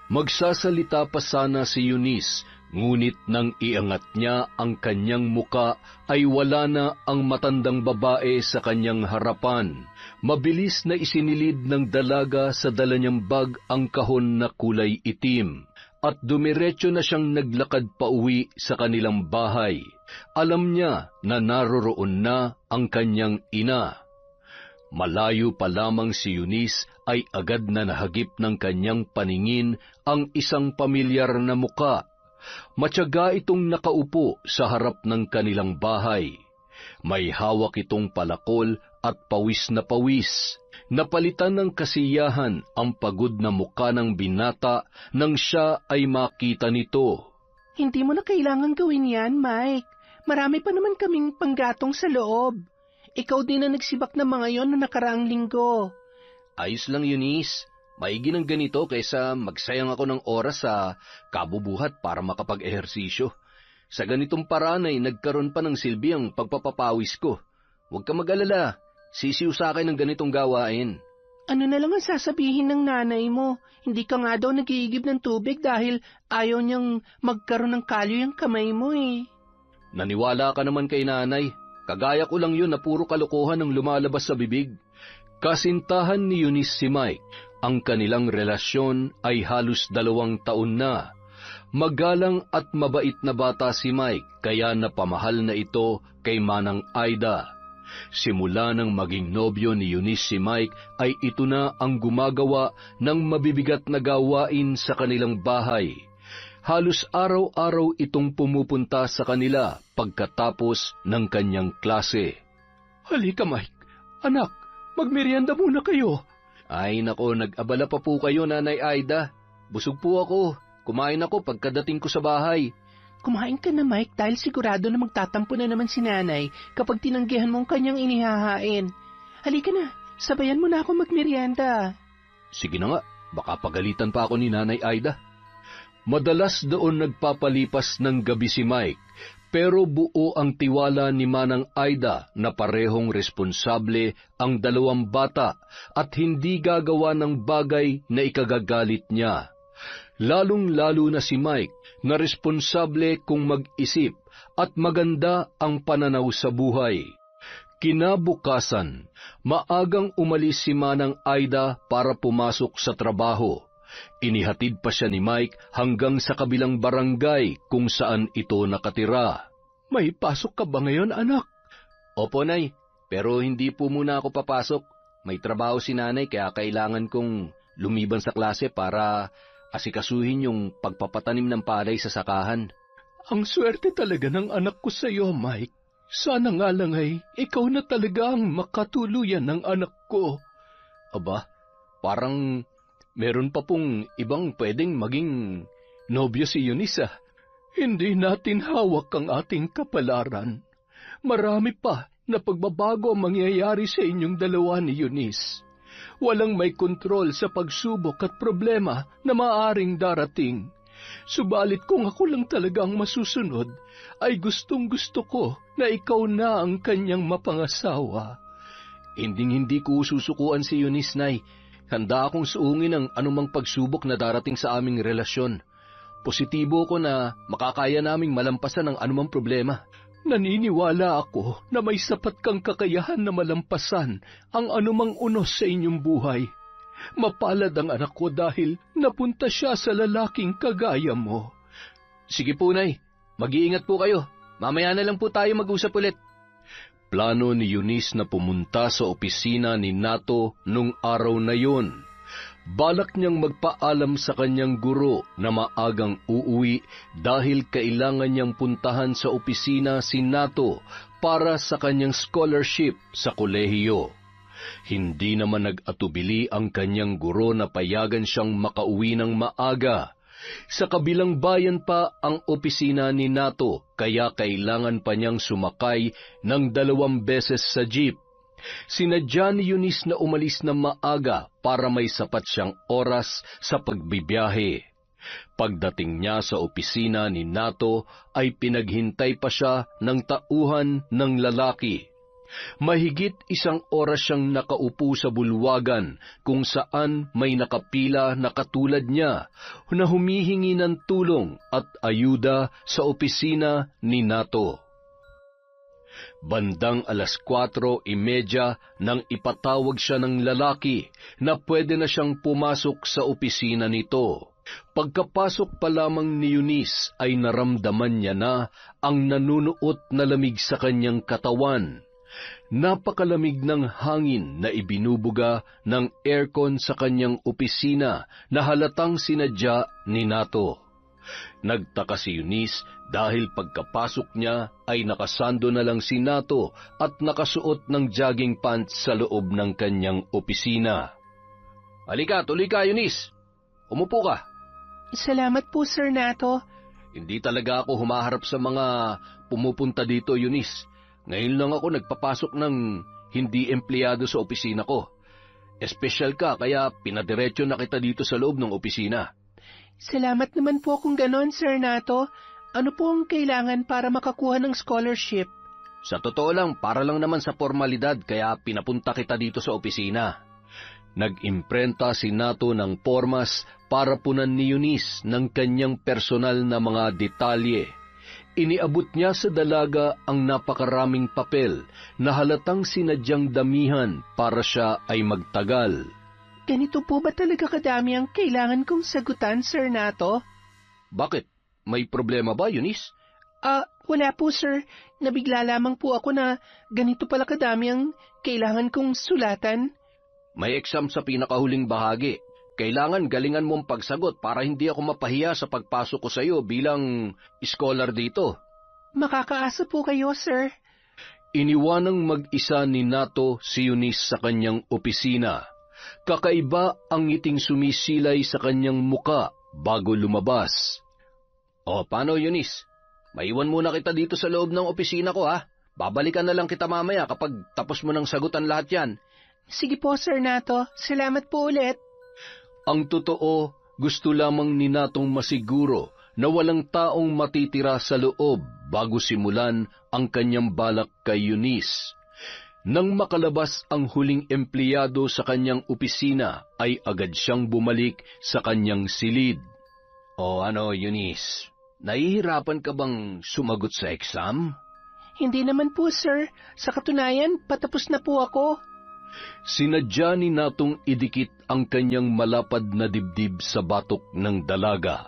Magsasalita pa sana si Eunice, ngunit nang iangat niya ang kanyang muka ay wala na ang matandang babae sa kanyang harapan. Mabilis na isinilid ng dalaga sa dala niyang bag ang kahon na kulay itim, at dumiretso na siyang naglakad pauwi sa kanilang bahay. Alam niya na naroroon na ang kanyang ina. Malayo pa lamang si Eunice ay agad na nahagip ng kanyang paningin ang isang pamilyar na muka. Matyaga itong nakaupo sa harap ng kanilang bahay. May hawak itong palakol at pawis na pawis. Napalitan ng kasiyahan ang pagod na muka ng binata nang siya ay makita nito. Hindi mo na kailangan gawin yan, Mike. Marami pa naman kaming panggatong sa loob. Ikaw din na nagsibak ng mga yon na nakaraang linggo. Ayos lang, Eunice. Maigi ng ganito kaysa magsayang ako ng oras sa kabubuhat para makapag-ehersisyo. Sa ganitong paraan ay nagkaroon pa ng silbi ang pagpapapawis ko. Huwag ka mag-alala. Sisiw sa akin ng ganitong gawain. Ano na lang ang sasabihin ng nanay mo? Hindi ka nga daw nag-iigib ng tubig dahil ayaw niyang magkaroon ng kalyo yung kamay mo eh. Naniwala ka naman kay nanay. Kagaya ko lang yun na puro kalokohan ang lumalabas sa bibig. Kasintahan ni Eunice si Mike. Ang kanilang relasyon ay halos 2 taon na. Magalang at mabait na bata si Mike, kaya napamahal na ito kay Manang Aida. Simula nang maging nobyo ni Eunice si Mike ay ito na ang gumagawa ng mabibigat na gawain sa kanilang bahay. Halos araw-araw itong pumupunta sa kanila pagkatapos ng kanyang klase. Halika, Mike. Anak, magmerienda muna kayo. Ay nako, nag-abala pa po kayo, Nanay Aida. Busog po ako. Kumain ako pagkadating ko sa bahay. Kumain ka na, Mike, dahil sigurado na magtatampo na naman si nanay kapag tinanggihan mong kanyang inihahain. Halika na, sabayan mo na ako magmerienda. Sige na nga, baka pagalitan pa ako ni Nanay Aida. Madalas doon nagpapalipas ng gabi si Mike, pero buo ang tiwala ni Manang Aida na parehong responsable ang 2 bata at hindi gagawa ng bagay na ikagagalit niya. Lalong-lalo na si Mike na responsable kung mag-isip at maganda ang pananaw sa buhay. Kinabukasan, maagang umalis si Manang Aida para pumasok sa trabaho. Inihatid pa siya ni Mike hanggang sa kabilang barangay kung saan ito nakatira. May pasok ka ba ngayon, anak? Opo, Nay, pero hindi po muna ako papasok. May trabaho si Nanay kaya kailangan kong lumiban sa klase para asikasuhin yung pagpapatanim ng palay sa sakahan. Ang swerte talaga ng anak ko sa iyo, Mike. Sana nga lang ay ikaw na talaga ang makatuluyan ng anak ko. Aba, parang meron pa pong ibang pwedeng maging nobyo si Eunice. Hindi natin hawak ang ating kapalaran. Marami pa na pagbabago ang mangyayari sa inyong dalawa ni Eunice. Walang may kontrol sa pagsubok at problema na maaring darating. Subalit kung ako lang talaga ang masusunod, ay gustong-gusto ko na ikaw na ang kanyang mapangasawa. Hinding-hindi ko susukuan si Eunice, Nay. Handa akong suungin ang anumang pagsubok na darating sa aming relasyon. Positibo ko na makakaya naming malampasan ang anumang problema. Naniniwala ako na may sapat kang kakayahan na malampasan ang anumang unos sa inyong buhay. Mapalad ang anak ko dahil napunta siya sa lalaking kagaya mo. Sige po, Nay. Mag-iingat po kayo. Mamaya na lang po tayo mag-usap ulit. Plano ni Eunice na pumunta sa opisina ni Nato nung araw na yun. Balak niyang magpaalam sa kanyang guro na maagang uuwi dahil kailangan niyang puntahan sa opisina si Nato para sa kanyang scholarship sa kolehiyo. Hindi naman nag-atubili ang kanyang guro na payagan siyang makauwi ng maaga. Sa kabilang bayan pa ang opisina ni Nato, kaya kailangan pa niyang sumakay ng 2 beses sa jeep. Sinadya ni Eunice na umalis na maaga para may sapat siyang oras sa pagbibiyahe. Pagdating niya sa opisina ni Nato ay pinaghintay pa siya ng tauhan ng lalaki. Mahigit 1 oras siyang nakaupo sa bulwagan kung saan may nakapila na katulad niya na humihingi ng tulong at ayuda sa opisina ni Nato. Bandang 4:30 nang ipatawag siya ng lalaki na pwede na siyang pumasok sa opisina nito. Pagkapasok pa lamang ni Eunice ay naramdaman niya na ang nanunuot na lamig sa kanyang katawan. Napakalamig ng hangin na ibinubuga ng aircon sa kanyang opisina na halatang sinadya ni Nato. Nagtaka si Eunice dahil pagkapasok niya ay nakasando na lang si Nato at nakasuot ng jogging pants sa loob ng kanyang opisina. Halika, tuloy ka, Eunice. Umupo ka. Salamat po, Sir Nato. Hindi talaga ako humaharap sa mga pumupunta dito, Eunice. Ngayon lang ako nagpapasok ng hindi empleyado sa opisina ko. Espesyal ka, kaya pinadiretso na kita dito sa loob ng opisina. Salamat naman po kung ganon, Sir Nato. Ano po ang kailangan para makakuha ng scholarship? Sa totoo lang, para lang naman sa formalidad, kaya pinapunta kita dito sa opisina. Nag-imprenta si Nato ng pormas para punan ni Eunice ng kanyang personal na mga detalye. Iniabot niya sa dalaga ang napakaraming papel na halatang sinadyang damihan para siya ay magtagal. Ganito po ba talaga kadami ang kailangan kong sagutan, Sir Nato? Bakit? May problema ba, Eunice? Wala po, sir. Nabigla lamang po ako na ganito pala kadami ang kailangan kong sulatan. May exam sa pinakahuling bahagi. Kailangan galingan mong pagsagot para hindi ako mapahiya sa pagpasok ko sa iyo bilang scholar dito. Makakaasa po kayo, sir. Iniwanang mag-isa ni Nato si Eunice sa kanyang opisina. Kakaiba ang ngiting sumisilay sa kanyang muka bago lumabas. O, paano, Eunice? Maiwan muna kita dito sa loob ng opisina ko, ha? Babalikan na lang kita mamaya kapag tapos mo ng sagutan lahat yan. Sige po, Sir Nato. Salamat po ulit. Ang totoo, gusto lamang ni Natong masiguro na walang taong matitira sa loob bago simulan ang kanyang balak kay Eunice. Nang makalabas ang huling empleyado sa kanyang opisina, ay agad siyang bumalik sa kanyang silid. O ano, Eunice? Nahihirapan ka bang sumagot sa exam? Hindi naman po, sir. Sa katunayan, patapos na po ako. Sinadya ni Natong idikit ang kanyang malapad na dibdib sa batok ng dalaga.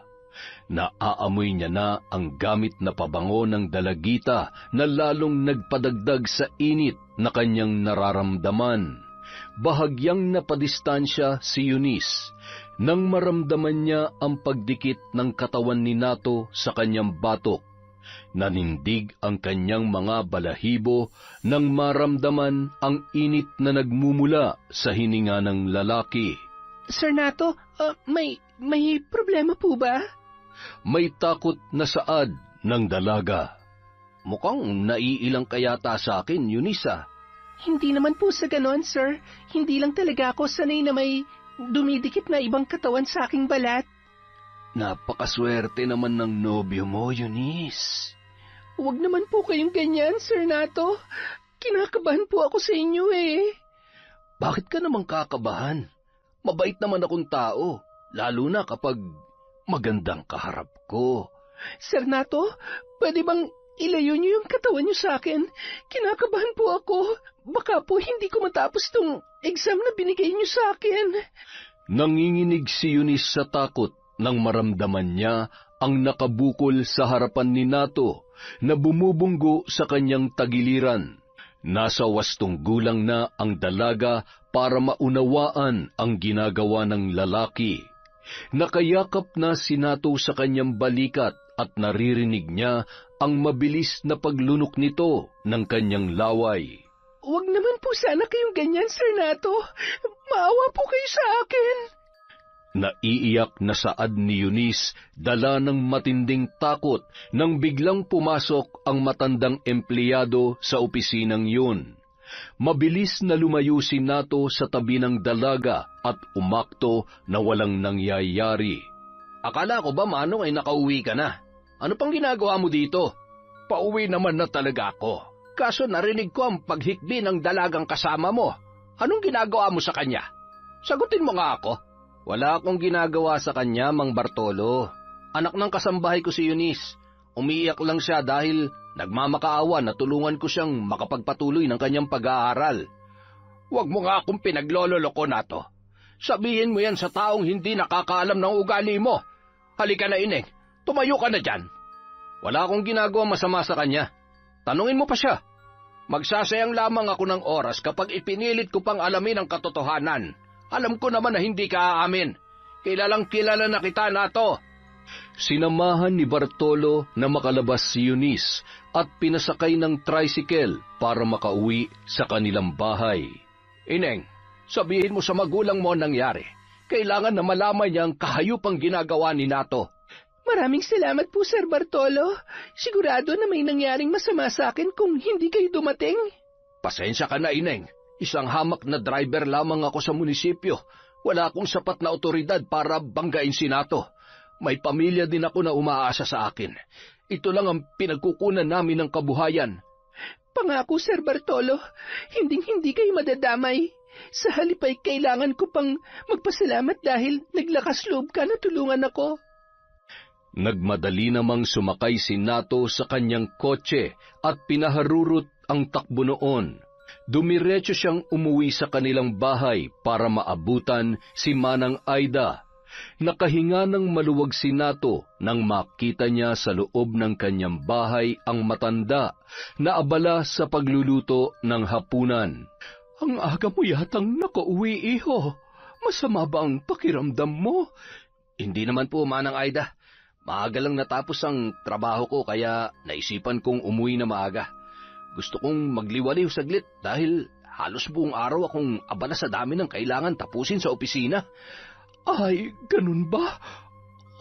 Naaamoy niya na ang gamit na pabango ng dalagita na lalong nagpadagdag sa init na kanyang nararamdaman. Bahagyang napadistansya si Eunice nang maramdaman niya ang pagdikit ng katawan ni Nato sa kanyang batok. Nanindig ang kanyang mga balahibo nang maramdaman ang init na nagmumula sa hininga ng lalaki. Sir Nato, may problema po ba? May takot na saad ng dalaga. Mukhang naiilang kayata sa akin, Eunice. Hindi naman po sa ganon, sir. Hindi lang talaga ako sanay na may dumidikit na ibang katawan sa aking balat. Napakaswerte naman ng nobyo mo, Eunice. Huwag naman po kayong ganyan, Sir Nato. Kinakabahan po ako sa inyo eh. Bakit ka namang kakabahan? Mabait naman akong tao, lalo na kapag magandang kaharap ko. Sir Nato, pwede bang ilayo niyo yung katawan niyo sa akin? Kinakabahan po ako. Baka po hindi ko matapos tong exam na binigay niyo sa akin. Nanginginig si Eunice sa takot nang maramdaman niya ang nakabukol sa harapan ni Nato na bumubunggo sa kanyang tagiliran. Nasa 8 gulang na ang dalaga para maunawaan ang ginagawa ng lalaki. Nakayakap na si Nato sa kanyang balikat at naririnig niya ang mabilis na paglunok nito ng kanyang laway. Huwag naman po sana kayong ganyan, Sir Nato. Maawa po kayo sa akin. Naiiyak na saad ni Eunice, dala ng matinding takot nang biglang pumasok ang matandang empleyado sa opisinang yun. Mabilis na lumayo si Nato sa tabi ng dalaga at umakto na walang nangyayari. Akala ko ba, Manong, ay nakauwi ka na? Ano pang ginagawa mo dito? Pauwi naman na talaga ako. Kaso narinig ko ang paghikbi ng dalagang kasama mo. Anong ginagawa mo sa kanya? Sagutin mo nga ako. Wala akong ginagawa sa kanya, Mang Bartolo. Anak ng kasambahay ko si Eunice. Umiiyak lang siya dahil nagmamakaawa na tulungan ko siyang makapagpatuloy ng kanyang pag-aaral. Huwag mo nga akong pinaglololoko na to. Sabihin mo yan sa taong hindi nakakaalam ng ugali mo. Halika na, Ineng. Tumayo ka na dyan. Wala akong ginagawa masama sa kanya. Tanungin mo pa siya. Magsasayang lamang ako ng oras kapag ipinilit ko pang alamin ang katotohanan. Alam ko naman na hindi ka aamin. Kilalang kilala na kita na to. Sinamahan ni Bartolo na makalabas si Eunice at pinasakay ng tricycle para makauwi sa kanilang bahay. Ineng, sabihin mo sa magulang mo ang nangyari. Kailangan na malaman niya ang kahayupang ginagawa ni Nato. Maraming salamat po, Sir Bartolo. Sigurado na may nangyaring masama sa akin kung hindi kayo dumating. Pasensya ka na, Ineng. Isang hamak na driver lamang ako sa munisipyo. Wala akong sapat na otoridad para banggain si Nato. May pamilya din ako na umaasa sa akin. Ito lang ang pinagkukunan namin ng kabuhayan. Pangako, Sir Bartolo, hinding-hindi kayo madadamay. Sa halip ay kailangan ko pang magpasalamat dahil naglakas loob ka na tulungan ako. Nagmadali namang sumakay si Nato sa kanyang kotse at pinaharurot ang takbo noon. Dumiretso siyang umuwi sa kanilang bahay para maabutan si Manang Aida. Nakahinga ng maluwag si Nato nang makita niya sa loob ng kanyang bahay ang matanda na abala sa pagluluto ng hapunan. Ang aga mo yatang nakauwi, iho. Masama ba ang pakiramdam mo? Hindi naman po, Manang Aida. Maaga lang natapos ang trabaho ko kaya naisipan kong umuwi na maaga. Gusto kong magliwaliw saglit dahil halos buong araw akong abala sa dami ng kailangan tapusin sa opisina. Ay, ganun ba?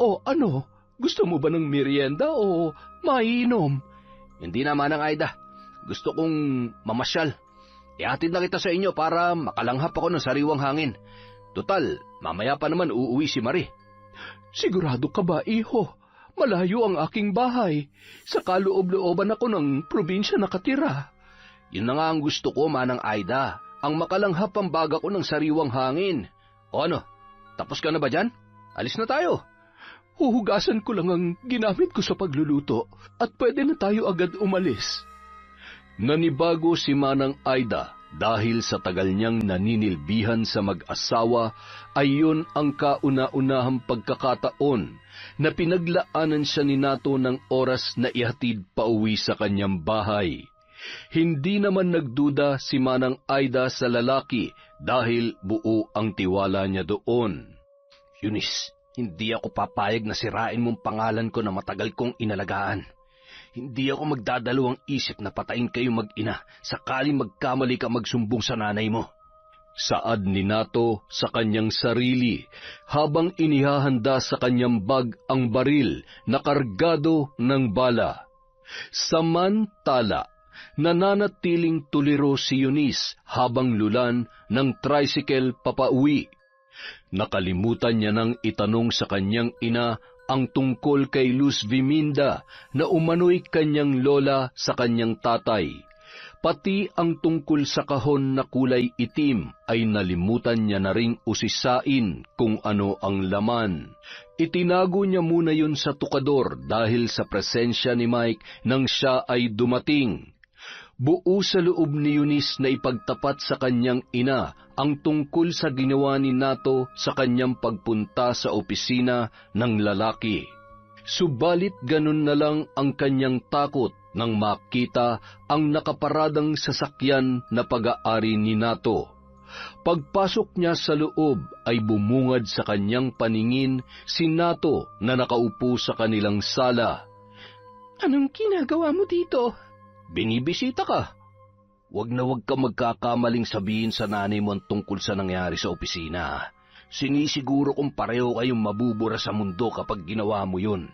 O ano, gusto mo ba ng merienda o mainom? Hindi na, Manang Aida. Gusto kong mamasyal. Ihatid na kita sa inyo para makalanghap ako ng sariwang hangin. Total, mamaya pa naman uuwi si Marie. Sigurado ka ba, iho? Malayo ang aking bahay. Sa kaloob-looban ako ng probinsya nakatira. Yun na nga ang gusto ko, Manang Aida. Ang makalanghap ang baga ko ng sariwang hangin. O ano, tapos ka na ba dyan? Alis na tayo. Huhugasan ko lang ang ginamit ko sa pagluluto at pwede na tayo agad umalis. Nanibago si Manang Aida dahil sa tagal niyang naninilbihan sa mag-asawa ay yun ang kauna-unahang pagkakataon na pinaglaanan siya ni Nato ng oras na ihatid pauwi sa kanyang bahay. Hindi naman nagduda si Manang Aida sa lalaki dahil buo ang tiwala niya doon. Eunice, hindi ako papayag na sirain mong pangalan ko na matagal kong inalagaan. Hindi ako magdadalawang isip na patayin kayo mag-ina sakaling magkamali ka magsumbong sa nanay mo. Saad ni Nato sa kanyang sarili habang inihahanda sa kanyang bag ang baril na kargado ng bala. Samantala, nananatiling tuliro si Eunice habang lulan ng tricycle papauwi. Nakalimutan niya nang itanong sa kanyang ina ang tungkol kay Luz Viminda na umano'y kanyang lola sa kanyang tatay. Pati ang tungkol sa kahon na kulay itim ay nalimutan niya na ring usisain kung ano ang laman. Itinago niya muna yun sa tukador dahil sa presensya ni Mike nang siya ay dumating. Buo sa loob ni Eunice na ipagtapat sa kanyang ina ang tungkol sa ginawa ni Nato sa kanyang pagpunta sa opisina ng lalaki. Subalit ganun na lang ang kanyang takot nang makita ang nakaparadang sasakyan na pag-aari ni Nato. Pagpasok niya sa loob ay bumungad sa kanyang paningin si Nato na nakaupo sa kanilang sala. Anong ginagawa mo dito? Binibisita ka. Wag na wag ka magkakamaling sabihin sa nanay mo ang tungkol sa nangyari sa opisina. Sinisiguro kong pareho kayong mabubura sa mundo kapag ginawa mo yun.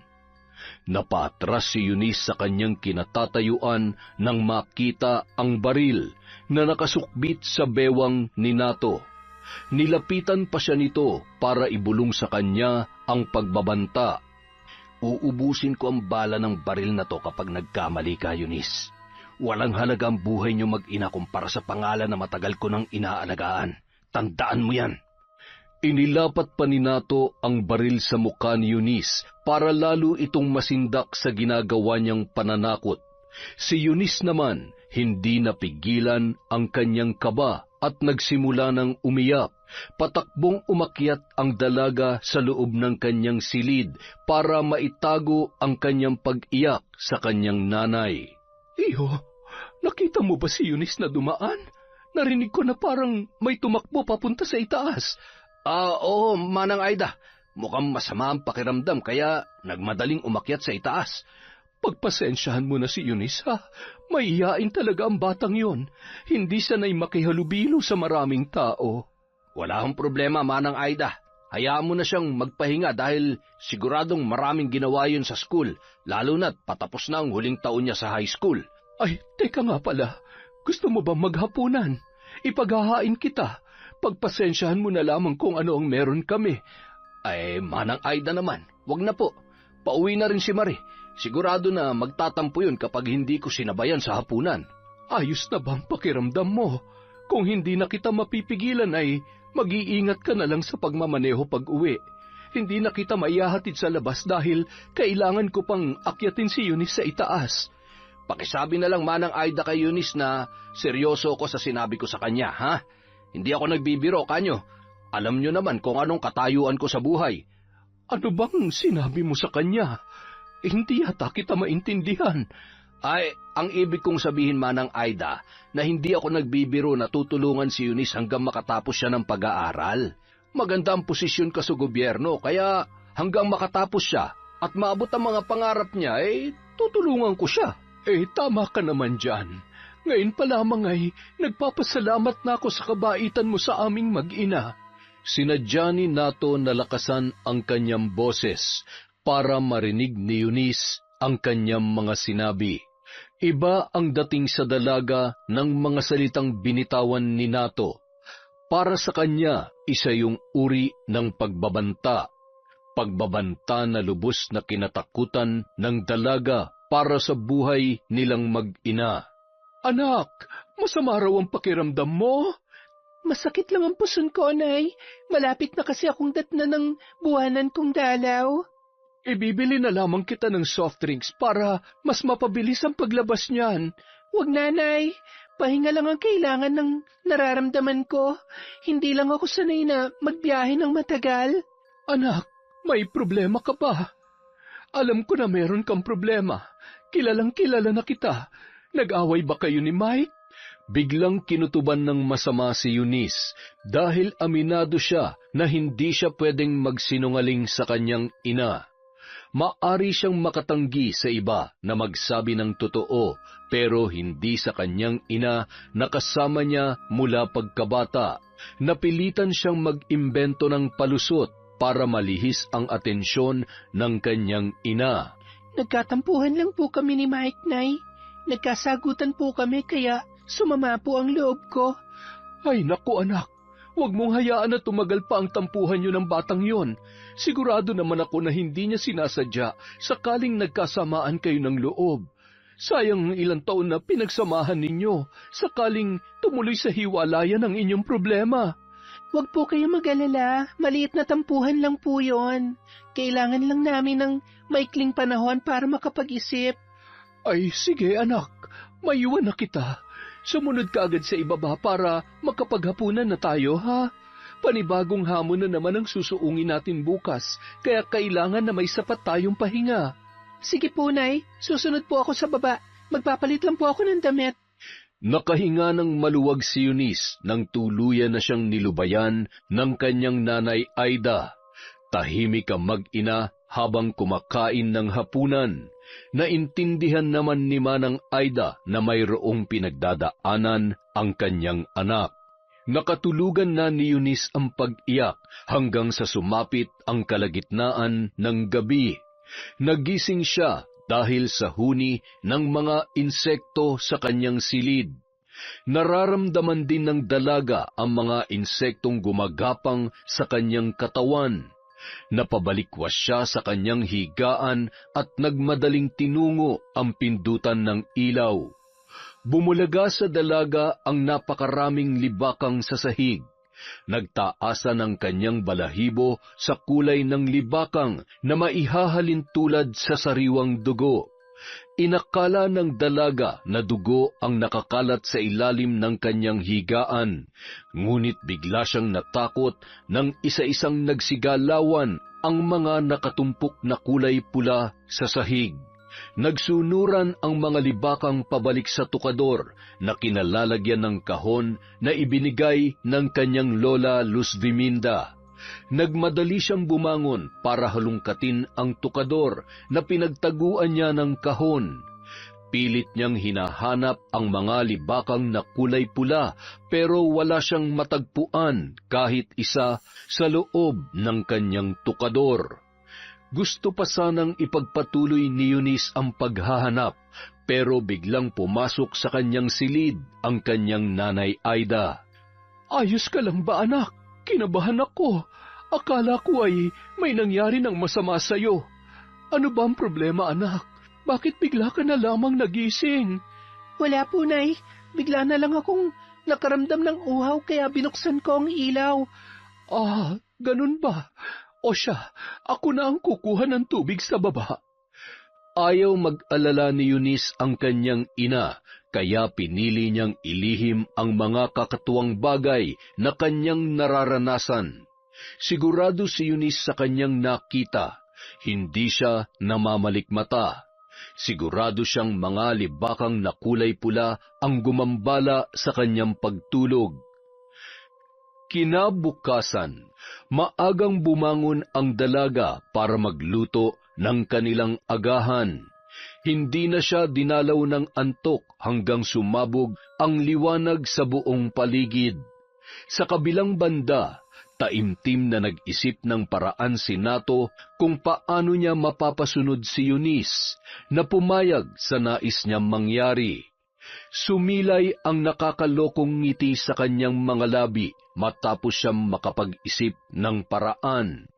Napatras si Eunice sa kanyang kinatatayuan nang makita ang baril na nakasukbit sa bewang ni Nato. Nilapitan pa siya nito para ibulong sa kanya ang pagbabanta. Uubusin ko ang bala ng baril na to kapag nagkamali ka, Eunice. Walang halaga ang buhay niyo mag-ina kumpara sa pangalan na matagal ko nang inaalagaan. Tandaan mo yan. Inilapat pa ni Nato ang baril sa mukha ni Eunice para lalo itong masindak sa ginagawa niyang pananakot. Si Eunice naman, hindi napigilan ang kanyang kaba at nagsimula ng umiyak. Patakbong umakyat ang dalaga sa loob ng kanyang silid para maitago ang kanyang pag-iyak sa kanyang nanay. Iyo, nakita mo ba si Eunice na dumaan? Narinig ko na parang may tumakbo papunta sa itaas. Oo, Manang Aida. Mukhang masama ang pakiramdam kaya nagmadaling umakyat sa itaas. Pagpasensyahan mo na si Eunice, ha? Mahihain talaga ang batang yon. Hindi sanay makihalubilo sa maraming tao. Wala akong problema, Manang Aida. Hayaan mo na siyang magpahinga dahil siguradong maraming ginawa yun sa school, lalo na't patapos na ang huling taon niya sa high school. Ay, teka nga pala. Gusto mo ba maghapunan? Ipaghahain kita. Pagpasensyahan mo na lamang kung ano ang meron kami. Ay, Manang Aida naman, wag na po. Pauwi na rin si Marie. Sigurado na magtatampo yun kapag hindi ko sinabayan sa hapunan. Ayos na bang pakiramdam mo? Kung hindi na kita mapipigilan ay mag-iingat ka na lang sa pagmamaneho pag-uwi. Hindi na kita maihahatid sa labas dahil kailangan ko pang akyatin si Eunice sa itaas. Pakisabi na lang, Manang Aida, kay Eunice na seryoso ko sa sinabi ko sa kanya, ha? Hindi ako nagbibiro, kanyo. Alam nyo naman kung anong katayuan ko sa buhay. Ano bang sinabi mo sa kanya? Hindi yata kita maintindihan. Ay, ang ibig kong sabihin, Manang Aida, na hindi ako nagbibiro na tutulungan si Eunice hanggang makatapos siya ng pag-aaral. Maganda ang posisyon ka sa gobyerno, kaya hanggang makatapos siya at maabot ang mga pangarap niya, tutulungan ko siya. Tama ka naman dyan. Ngayon pa lamang ay nagpapasalamat na ako sa kabaitan mo sa aming mag-ina. Sinadya ni Nato na lakasan ang kanyang boses para marinig ni Eunice ang kanyang mga sinabi. Iba ang dating sa dalaga ng mga salitang binitawan ni Nato. Para sa kanya, isa yung uri ng pagbabanta. Pagbabanta na lubos na kinatakutan ng dalaga para sa buhay nilang mag-ina. Anak, masama raw ang pakiramdam mo? Masakit lang ang puson ko, Nay. Malapit na kasi akong datna ng buwanan kong dalaw. Ibibili na lamang kita ng soft drinks para mas mapabilis ang paglabas niyan. Huwag, Nanay. Pahinga lang ang kailangan ng nararamdaman ko. Hindi lang ako sanay na magbiyahe ng matagal. Anak, may problema ka ba? Alam ko na meron kang problema. Kilalang-kilala na kita. Nag-away ba kayo ni Mike? Biglang kinutuban ng masama si Eunice dahil aminado siya na hindi siya pwedeng magsinungaling sa kanyang ina. Maari siyang makatanggi sa iba na magsabi ng totoo pero hindi sa kanyang ina na kasama niya mula pagkabata. Napilitan siyang mag-imbento ng palusot para malihis ang atensyon ng kanyang ina. Nagkatampuhan lang po kami ni Mike, Nay. Nagkasagutan po kami kaya sumama po ang loob ko. Ay naku anak, huwag mong hayaan na tumagal pa ang tampuhan niyo ng batang yon. Sigurado naman ako na hindi niya sinasadya sakaling nagkasamaan kayo ng loob. Sayang ang ilang taon na pinagsamahan ninyo sakaling tumuloy sa hiwalayan ang inyong problema. Huwag po kayo mag-alala, maliit na tampuhan lang po yon. Kailangan lang namin ng maikling panahon para makapag-isip. Ay, sige anak, maiwan na kita. Sumunod ka agad sa ibaba para makapaghapunan na tayo, ha? Panibagong hamon na naman ang susuungin natin bukas, kaya kailangan na may sapat tayong pahinga. Sige po, Nay. Susunod po ako sa baba. Magpapalit lang po ako ng damit. Nakahinga ng maluwag si Eunice nang tuluyan na siyang nilubayan ng kanyang nanay Aida. Tahimik ang mag-ina habang kumakain ng hapunan. Naintindihan naman ni Manang Aida na mayroong pinagdadaanan ang kanyang anak. Nakatulugan na ni Eunice ang pag-iyak hanggang sa sumapit ang kalagitnaan ng gabi. Nagising siya dahil sa huni ng mga insekto sa kanyang silid. Nararamdaman din ng dalaga ang mga insektong gumagapang sa kanyang katawan. Napabalikwas siya sa kanyang higaan at nagmadaling tinungo ang pindutan ng ilaw. Bumulaga sa dalaga ang napakaraming libakang sa sahig. Nagtaasan ang kanyang balahibo sa kulay ng libakang na maihahalin tulad sa sariwang dugo. Inakala ng dalaga na dugo ang nakakalat sa ilalim ng kanyang higaan, ngunit bigla siyang natakot nang isa-isang nagsigalawan ang mga nakatumpok na kulay pula sa sahig. Nagsunuran ang mga libakang pabalik sa tukador na kinalalagyan ng kahon na ibinigay ng kanyang lola Luzviminda. Nagmadali siyang bumangon para halungkatin ang tukador na pinagtaguan niya ng kahon. Pilit niyang hinahanap ang mga libakang na kulay pula pero wala siyang matagpuan kahit isa sa loob ng kanyang tukador. Gusto pa sanang ipagpatuloy ni Eunice ang paghahanap pero biglang pumasok sa kanyang silid ang kanyang nanay Aida. Ayos ka lang ba, anak? Kinabahan ako. Akala ko ay may nangyari ng masama sa'yo. Ano ba ang problema, anak? Bakit bigla ka na lamang nagising? Wala po, Nay. Bigla na lang akong nakaramdam ng uhaw kaya binuksan ko ang ilaw. Ah, ganun ba? O siya, ako na ang kukuha ng tubig sa baba. Ayaw mag-alala ni Eunice ang kanyang ina, kaya pinili niyang ilihim ang mga kakatuwang bagay na kanyang nararanasan. Sigurado si Eunice sa kanyang nakita, hindi siya namamalikmata. Sigurado siyang mga libakang na kulay pula ang gumambala sa kanyang pagtulog. Kinabukasan, maagang bumangon ang dalaga para magluto ng kanilang agahan. Hindi na siya dinalaw ng antok hanggang sumabog ang liwanag sa buong paligid. Sa kabilang banda, taimtim na nag-isip ng paraan si Nato kung paano niya mapapasunod si Eunice na pumayag sa nais niyang mangyari. Sumilay ang nakakalokong ngiti sa kanyang mga labi matapos siyang makapag-isip ng paraan.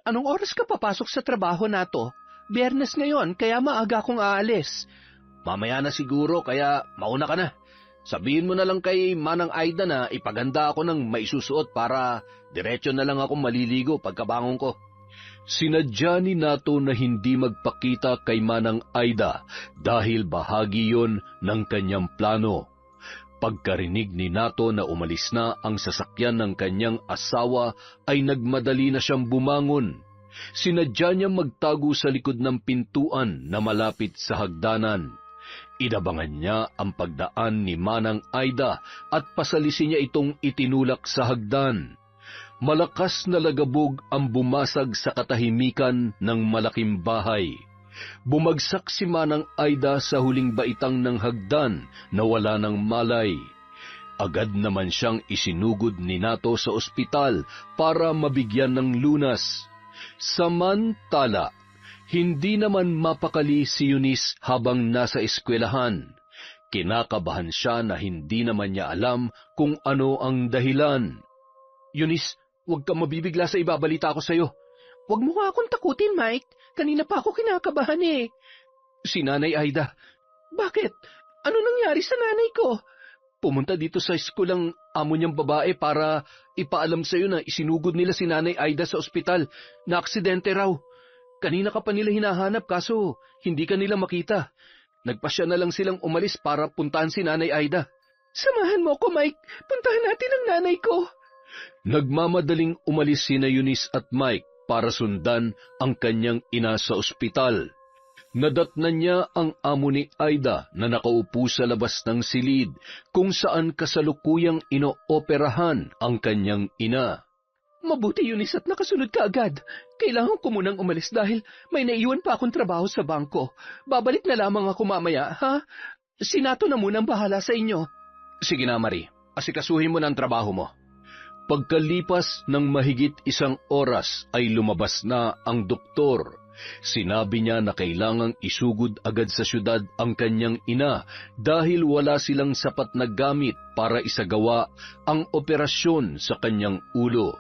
Anong oras ka papasok sa trabaho, Nato? Biyernes ngayon, kaya maaga akong aalis. Mamaya na siguro, kaya mauna ka na. Sabihin mo na lang kay Manang Aida na ipaganda ako ng maisusuot para diretso na lang ako maliligo pagkabangon ko. Sinadya ni Nato na hindi magpakita kay Manang Aida dahil bahagi yon ng kanyang plano. Pagkarinig ni Nato na umalis na ang sasakyan ng kanyang asawa ay nagmadali na siyang bumangon. Sinadya niya magtago sa likod ng pintuan na malapit sa hagdanan. Inabangan niya ang pagdaan ni Manang Aida at pasalisi niya itong itinulak sa hagdan. Malakas na lagabog ang bumasag sa katahimikan ng malaking bahay. Bumagsak si Manang Aida sa huling baitang ng hagdan na wala ng malay. Agad naman siyang isinugod ni Nato sa ospital para mabigyan ng lunas. Samantala, hindi naman mapakali si Eunice habang nasa eskwelahan. Kinakabahan siya na hindi naman niya alam kung ano ang dahilan. Eunice, huwag kang mabibigla sa ibabalita ko sa'yo. Huwag mo nga akong takutin, Mike. Kanina pa ako kinakabahan eh. Si Nanay Aida. Bakit? Ano nangyari sa nanay ko? Pumunta dito sa school ang amo niyang babae para ipaalam sa'yo na isinugod nila si Nanay Aida sa ospital na aksidente raw. Kanina ka pa nila hinahanap kaso hindi ka nila makita. Nagpasya na lang silang umalis para puntahan si Nanay Aida. Samahan mo ko, Mike. Puntahan natin ang nanay ko. Nagmamadaling umalis sina Eunice at Mike para sundan ang kanyang ina sa ospital. Nadatnan niya ang amo ni Aida na nakaupo sa labas ng silid kung saan kasalukuyang inooperahan ang kanyang ina. Mabuti, Eunice, at nakasunod ka agad. Kailangan ko munang umalis dahil may naiwan pa akong trabaho sa bangko. Babalik na lamang ako mamaya, ha? Si Nato na munang bahala sa inyo. Sige na, Marie. Asikasuhin mo na ang trabaho mo. Pagkalipas ng mahigit 1 oras ay lumabas na ang doktor. Sinabi niya na kailangang isugod agad sa syudad ang kanyang ina dahil wala silang sapat na gamit para isagawa ang operasyon sa kanyang ulo.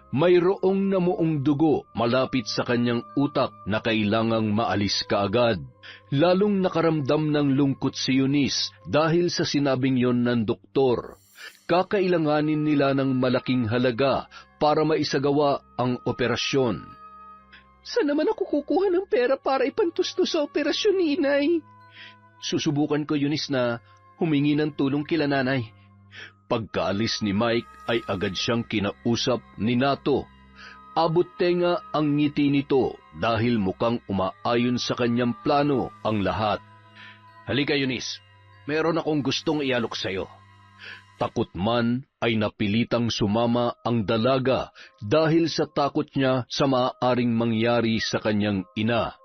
Mayroong namuong dugo malapit sa kanyang utak na kailangang maalis kaagad. Lalong nakaramdam ng lungkot si Eunice dahil sa sinabing yon ng doktor. Kakailanganin nila ng malaking halaga para maisagawa ang operasyon. Saan naman ako kukuha ng pera para ipantustos sa operasyon ni inay? Susubukan ko, Eunice, na humingi ng tulong kila nanay. Pagkaalis ni Mike ay agad siyang kinausap ni Nato. Abot tenga ang ngiti nito dahil mukhang umaayon sa kanyang plano ang lahat. Halika, Eunice. Meron akong gustong ialok sa'yo. Takot man ay napilitang sumama ang dalaga dahil sa takot niya sa maaaring mangyari sa kanyang ina.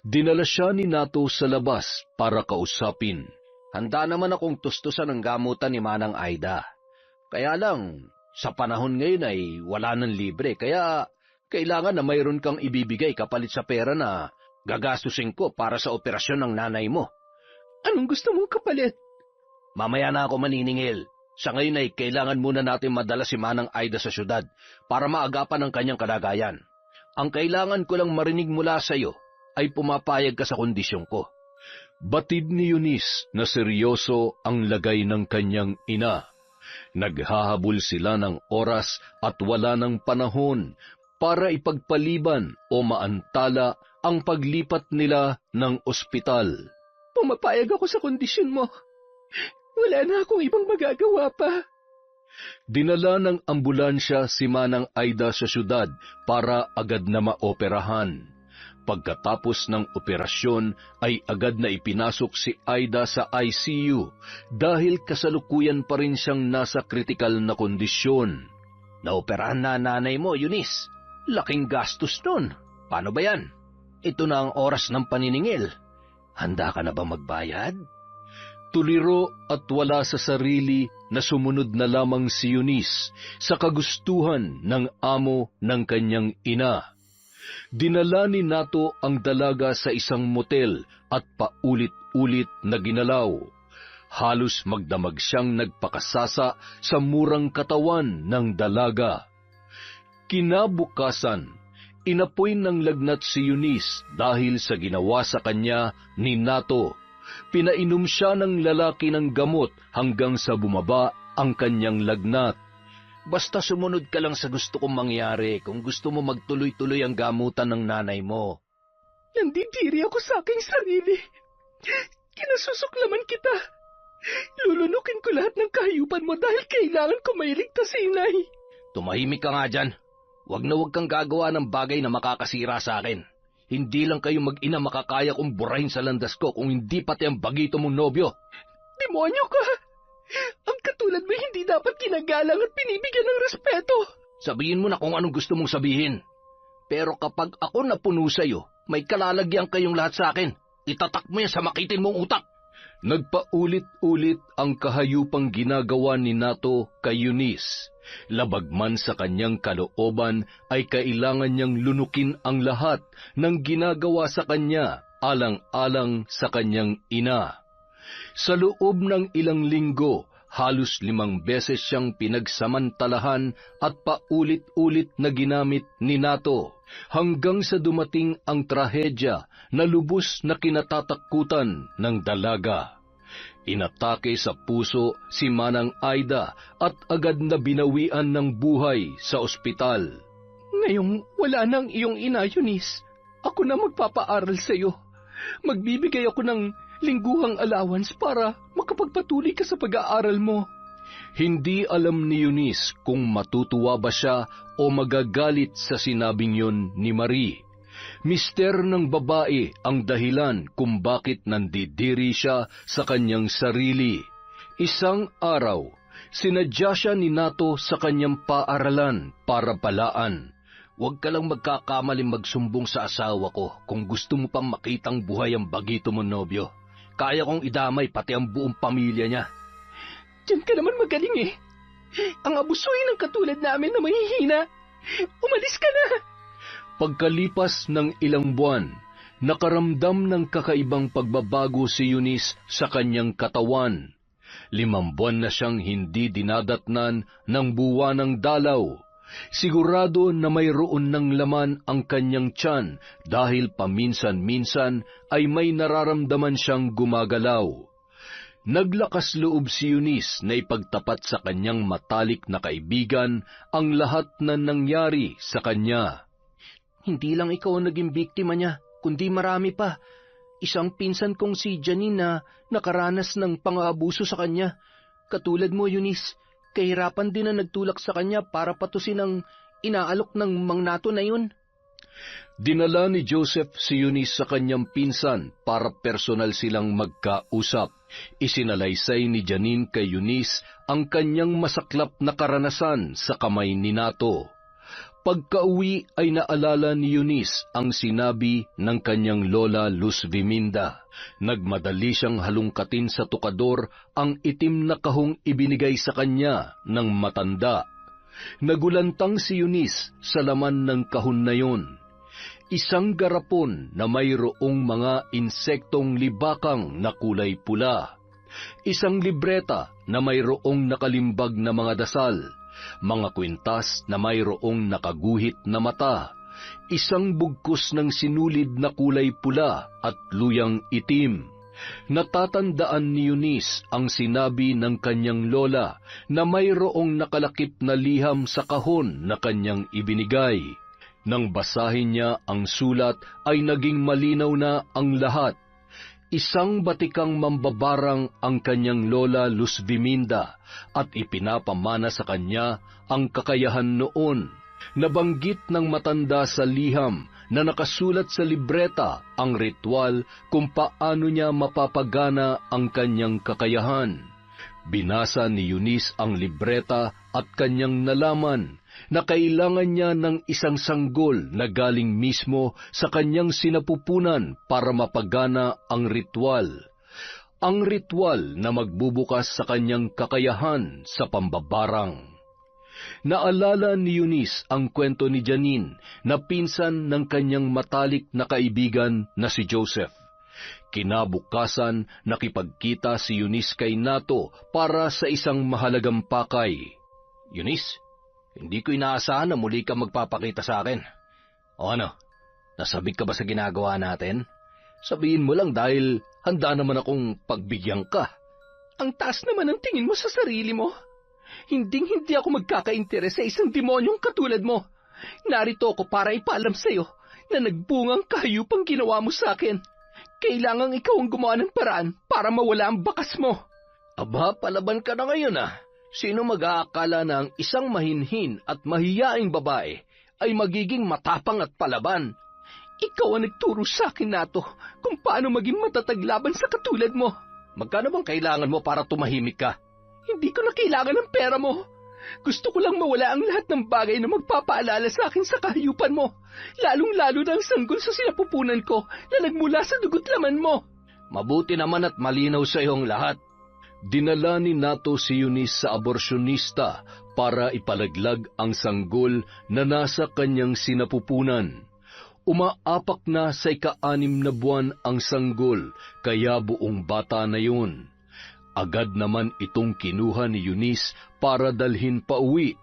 Dinala siya ni Nato sa labas para kausapin. Handa naman akong tustusan ng gamutan ni Manang Aida. Kaya lang, sa panahon ngayon ay wala nang libre, kaya kailangan na mayroon kang ibibigay kapalit sa pera na gagastusin ko para sa operasyon ng nanay mo. Anong gusto mong kapalit? Mamaya na ako maniningil. Sa ngayon ay kailangan muna natin madala si Manang Aida sa syudad para maagapan ang kanyang kalagayan. Ang kailangan ko lang marinig mula sa iyo ay pumapayag ka sa kondisyon ko. Batid ni Eunice na seryoso ang lagay ng kanyang ina. Naghahabol sila ng oras at wala ng panahon para ipagpaliban o maantala ang paglipat nila ng ospital. Pumapayag ako sa kondisyon mo. Wala na akong ibang magagawa pa. Dinala ng ambulansya si Manang Aida sa syudad para agad na maoperahan. Pagkatapos ng operasyon ay agad na ipinasok si Aida sa ICU dahil kasalukuyan pa rin siyang nasa kritikal na kondisyon. Naoperahan na nanay mo, Eunice. Laking gastos nun. Paano ba yan? Ito na ang oras ng paniningil. Handa ka na ba magbayad? Tuliro at wala sa sarili na sumunod na lamang si Eunice sa kagustuhan ng amo ng kanyang ina. Dinala ni Nato ang dalaga sa isang motel at paulit-ulit na ginalaw. Halos magdamag siyang nagpakasasa sa murang katawan ng dalaga. Kinabukasan, inapoy ng lagnat si Eunice dahil sa ginawa sa kanya ni Nato. Pinainom siya ng lalaki ng gamot hanggang sa bumaba ang kanyang lagnat. Basta sumunod ka lang sa gusto kong mangyari kung gusto mo magtuloy-tuloy ang gamutan ng nanay mo. Nandidiri ako sa aking sarili. Kinasusuklaman kita. Lulunukin ko lahat ng kahayupan mo dahil kailangan ko mailigtas si inay. Tumahimik ka nga dyan. Huwag kang gagawa ng bagay na makakasira sa akin. Hindi lang kayo mag-ina makakaya kong burahin sa landas ko kung hindi pati ang bagito mong nobyo. Demonyo ka! Ang katulad mo hindi dapat ginagalang at binibigyan ng respeto. Sabihin mo na kung anong gusto mong sabihin. Pero kapag ako napuno sa'yo, may kalalagyan kayong lahat sa akin. Itatak mo yan sa makitin mong utak. Nagpaulit-ulit ang kahayupang ginagawa ni Nato kay Eunice. Labag man sa kanyang kalooban ay kailangan niyang lunukin ang lahat ng ginagawa sa kanya alang-alang sa kanyang ina. Sa loob ng ilang linggo, halos 5 beses siyang pinagsamantalahan at paulit-ulit na ginamit ni Nato hanggang sa dumating ang trahedya na lubos na kinatatakutan ng dalaga. Inatake sa puso si Manang Aida at agad na binawian ng buhay sa ospital. Ngayong wala nang iyong ina, Eunice, ako na magpapaaral sa iyo. Magbibigay ako ng lingguhang allowance para makapagpatuloy ka sa pag-aaral mo. Hindi alam ni Eunice kung matutuwa ba siya o magagalit sa sinabing yun ni Marie. Mister ng babae ang dahilan kung bakit nandidiri siya sa kanyang sarili. Isang araw, sinadya siya ni Nato sa kanyang paaralan para palaan. Huwag ka lang magkakamaling magsumbong sa asawa ko kung gusto mo pang makitang buhay ang bagito mo nobyo. Kaya kong idamay pati ang buong pamilya niya. Diyan ka naman magaling eh. Ang abusuhin ng katulad namin na mahihina. Umalis ka na! Pagkalipas ng ilang buwan, nakaramdam ng kakaibang pagbabago si Eunice sa kanyang katawan. 5 buwan na siyang hindi dinadatnan ng buwanang dalaw. Sigurado na mayroon ng laman ang kanyang tiyan dahil paminsan-minsan ay may nararamdaman siyang gumagalaw. Naglakas loob si Eunice na ipagtapat sa kanyang matalik na kaibigan ang lahat na nangyari sa kanya. Hindi lang ikaw ang naging biktima niya, kundi marami pa. Isang pinsan kong si Janine na nakaranas ng pang-aabuso sa kanya. Katulad mo, Eunice, kahirapan din na nagtulak sa kanya para patusin ang inaalok ng mangnato na yun. Dinala ni Joseph si Eunice sa kanyang pinsan para personal silang magkausap. Isinalaysay ni Janine kay Eunice ang kanyang masaklap na karanasan sa kamay ni Nato. Pagkauwi ay naalala ni Eunice ang sinabi ng kanyang lola Luz Viminda. Nagmadali siyang halungkatin sa tukador ang itim na kahong ibinigay sa kanya ng matanda. Nagulantang si Eunice sa laman ng kahon na yun. Isang garapon na mayroong mga insektong libakang na kulay pula. Isang libreta na mayroong nakalimbag na mga dasal. Mga kwintas na mayroong nakaguhit na mata, isang bugkos ng sinulid na kulay pula at luyang itim. Natatandaan ni Eunice ang sinabi ng kanyang lola na mayroong nakalakip na liham sa kahon na kanyang ibinigay. Nang basahin niya ang sulat ay naging malinaw na ang lahat. Isang batikang mambabarang ang kanyang lola Luz Viminda at ipinapamana sa kanya ang kakayahan noon. Nabanggit ng matanda sa liham na nakasulat sa libreta ang ritual kung paano niya mapapagana ang kanyang kakayahan. Binasa ni Eunice ang libreta at kanyang nalaman na kailangan niya ng isang sanggol na galing mismo sa kanyang sinapupunan para mapagana ang ritual. Ang ritual na magbubukas sa kanyang kakayahan sa pambabarang. Naalala ni Eunice ang kwento ni Janine na pinsan ng kanyang matalik na kaibigan na si Joseph. Kinabukasan, nakipagkita si Eunice kay Nato para sa isang mahalagang pakay. Eunice, hindi ko inaasahan na muli ka magpapakita sa akin. O ano, nasabik ka ba sa ginagawa natin? Sabihin mo lang dahil handa naman akong pagbigyan ka. Ang taas naman ang tingin mo sa sarili mo. Hinding-hindi ako magkakainteres sa isang demonyong katulad mo. Narito ako para ipaalam sa'yo na nagbungang kahayupang ginawa mo sa akin. Kailangang ikaw ang gumawa ng paraan para mawala ang bakas mo. Aba, palaban ka na ngayon ah. Sino mag-aakala na ang isang mahinhin at mahiyaing babae ay magiging matapang at palaban? Ikaw ang nagturo sa akin, Nato, kung paano maging matatag laban sa katulad mo. Magkano bang kailangan mo para tumahimik ka? Hindi ko na kailangan ng pera mo. Gusto ko lang mawala ang lahat ng bagay na magpapaalala sa akin sa kahayupan mo, lalong-lalo na ang sanggol sa sinapupunan ko na nagmula sa dugot laman mo. Mabuti naman at malinaw sa iyong lahat. Dinala ni Nato si Eunice sa aborsyonista para ipalaglag ang sanggol na nasa kanyang sinapupunan. Umaapak na sa 6 na buwan ang sanggol, kaya buong bata na yun. Agad naman itong kinuha ni Eunice para dalhin pa uwi.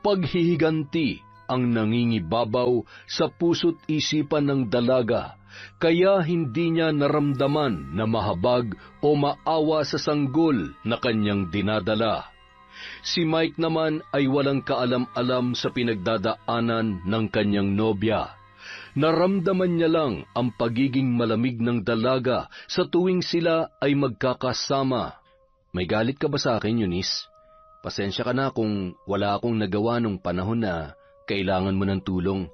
Paghihiganti ang nangingibabaw sa puso't isipan ng dalaga, kaya hindi niya naramdaman na mahabag o maawa sa sanggol na kanyang dinadala. Si Mike naman ay walang kaalam-alam sa pinagdadaanan ng kanyang nobya. Naramdaman niya lang ang pagiging malamig ng dalaga sa tuwing sila ay magkakasama. May galit ka ba sa akin, Eunice? Pasensya ka na kung wala akong nagawa nung panahon na kailangan mo ng tulong.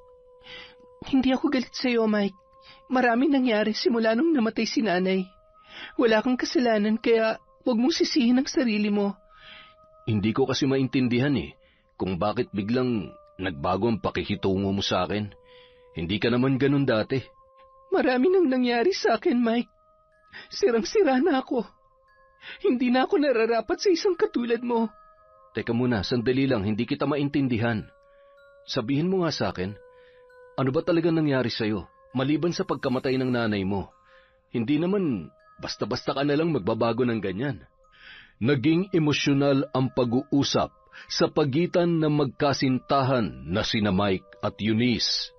Hindi ako galit sa iyo, Mike. Maraming nangyari simula nung namatay si nanay. Wala kang kasalanan kaya huwag mong sisihin ang sarili mo. Hindi ko kasi maintindihan kung bakit biglang nagbago ang pakikitungo mo sa akin. Hindi ka naman ganun dati. Marami nang nangyari sa akin, Mike. Sirang-sira na ako. Hindi na ako nararapat sa isang katulad mo. Teka muna, sandali lang, hindi kita maintindihan. Sabihin mo nga sa akin, Ano ba talaga nangyari sa'yo? Maliban sa pagkamatay ng nanay mo, hindi naman basta-basta ka nalang magbabago ng ganyan. Naging emosyonal ang pag-uusap sa pagitan ng magkasintahan na sina Mike at Eunice.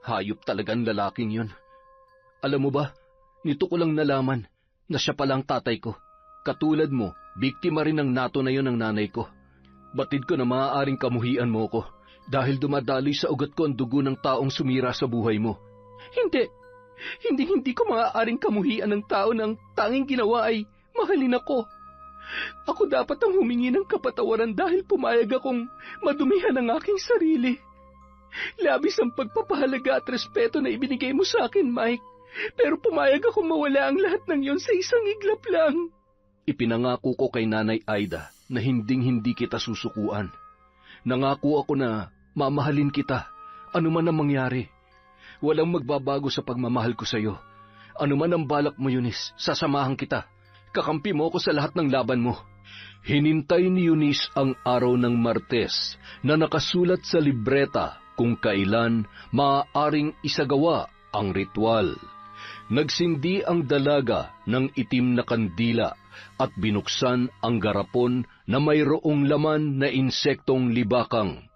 Hayop talagang lalaking yun. Alam mo ba, nito ko lang nalaman na siya palang tatay ko. Katulad mo, biktima rin ng nato na yun ng nanay ko. Batid ko na maaaring kamuhian mo ko dahil dumadaloy sa ugat ko ang dugo ng taong sumira sa buhay mo. Hindi ko maaaring kamuhian ng tao na ang tanging ginawa ay mahalin ako. Ako dapat ang humingi ng kapatawaran dahil pumayag akong madumihan ang aking sarili. Labis ang pagpapahalaga at respeto na ibinigay mo sa akin, Mike. Pero pumayag akong mawala ang lahat ng yon sa isang iglap lang. Ipinangako ko kay Nanay Aida na hinding-hindi kita susukuan. Nangako ako na mamahalin kita, anuman ang mangyari. Walang magbabago sa pagmamahal ko sa iyo. Anuman ang balak mo, Eunice, sasamahan kita. Kakampi mo ako sa lahat ng laban mo. Hinintay ni Eunice ang araw ng Martes na nakasulat sa libreta kung kailan maaaring isagawa ang ritual. Nagsindi ang dalaga ng itim na kandila at binuksan ang garapon na mayroong laman na insektong libakang.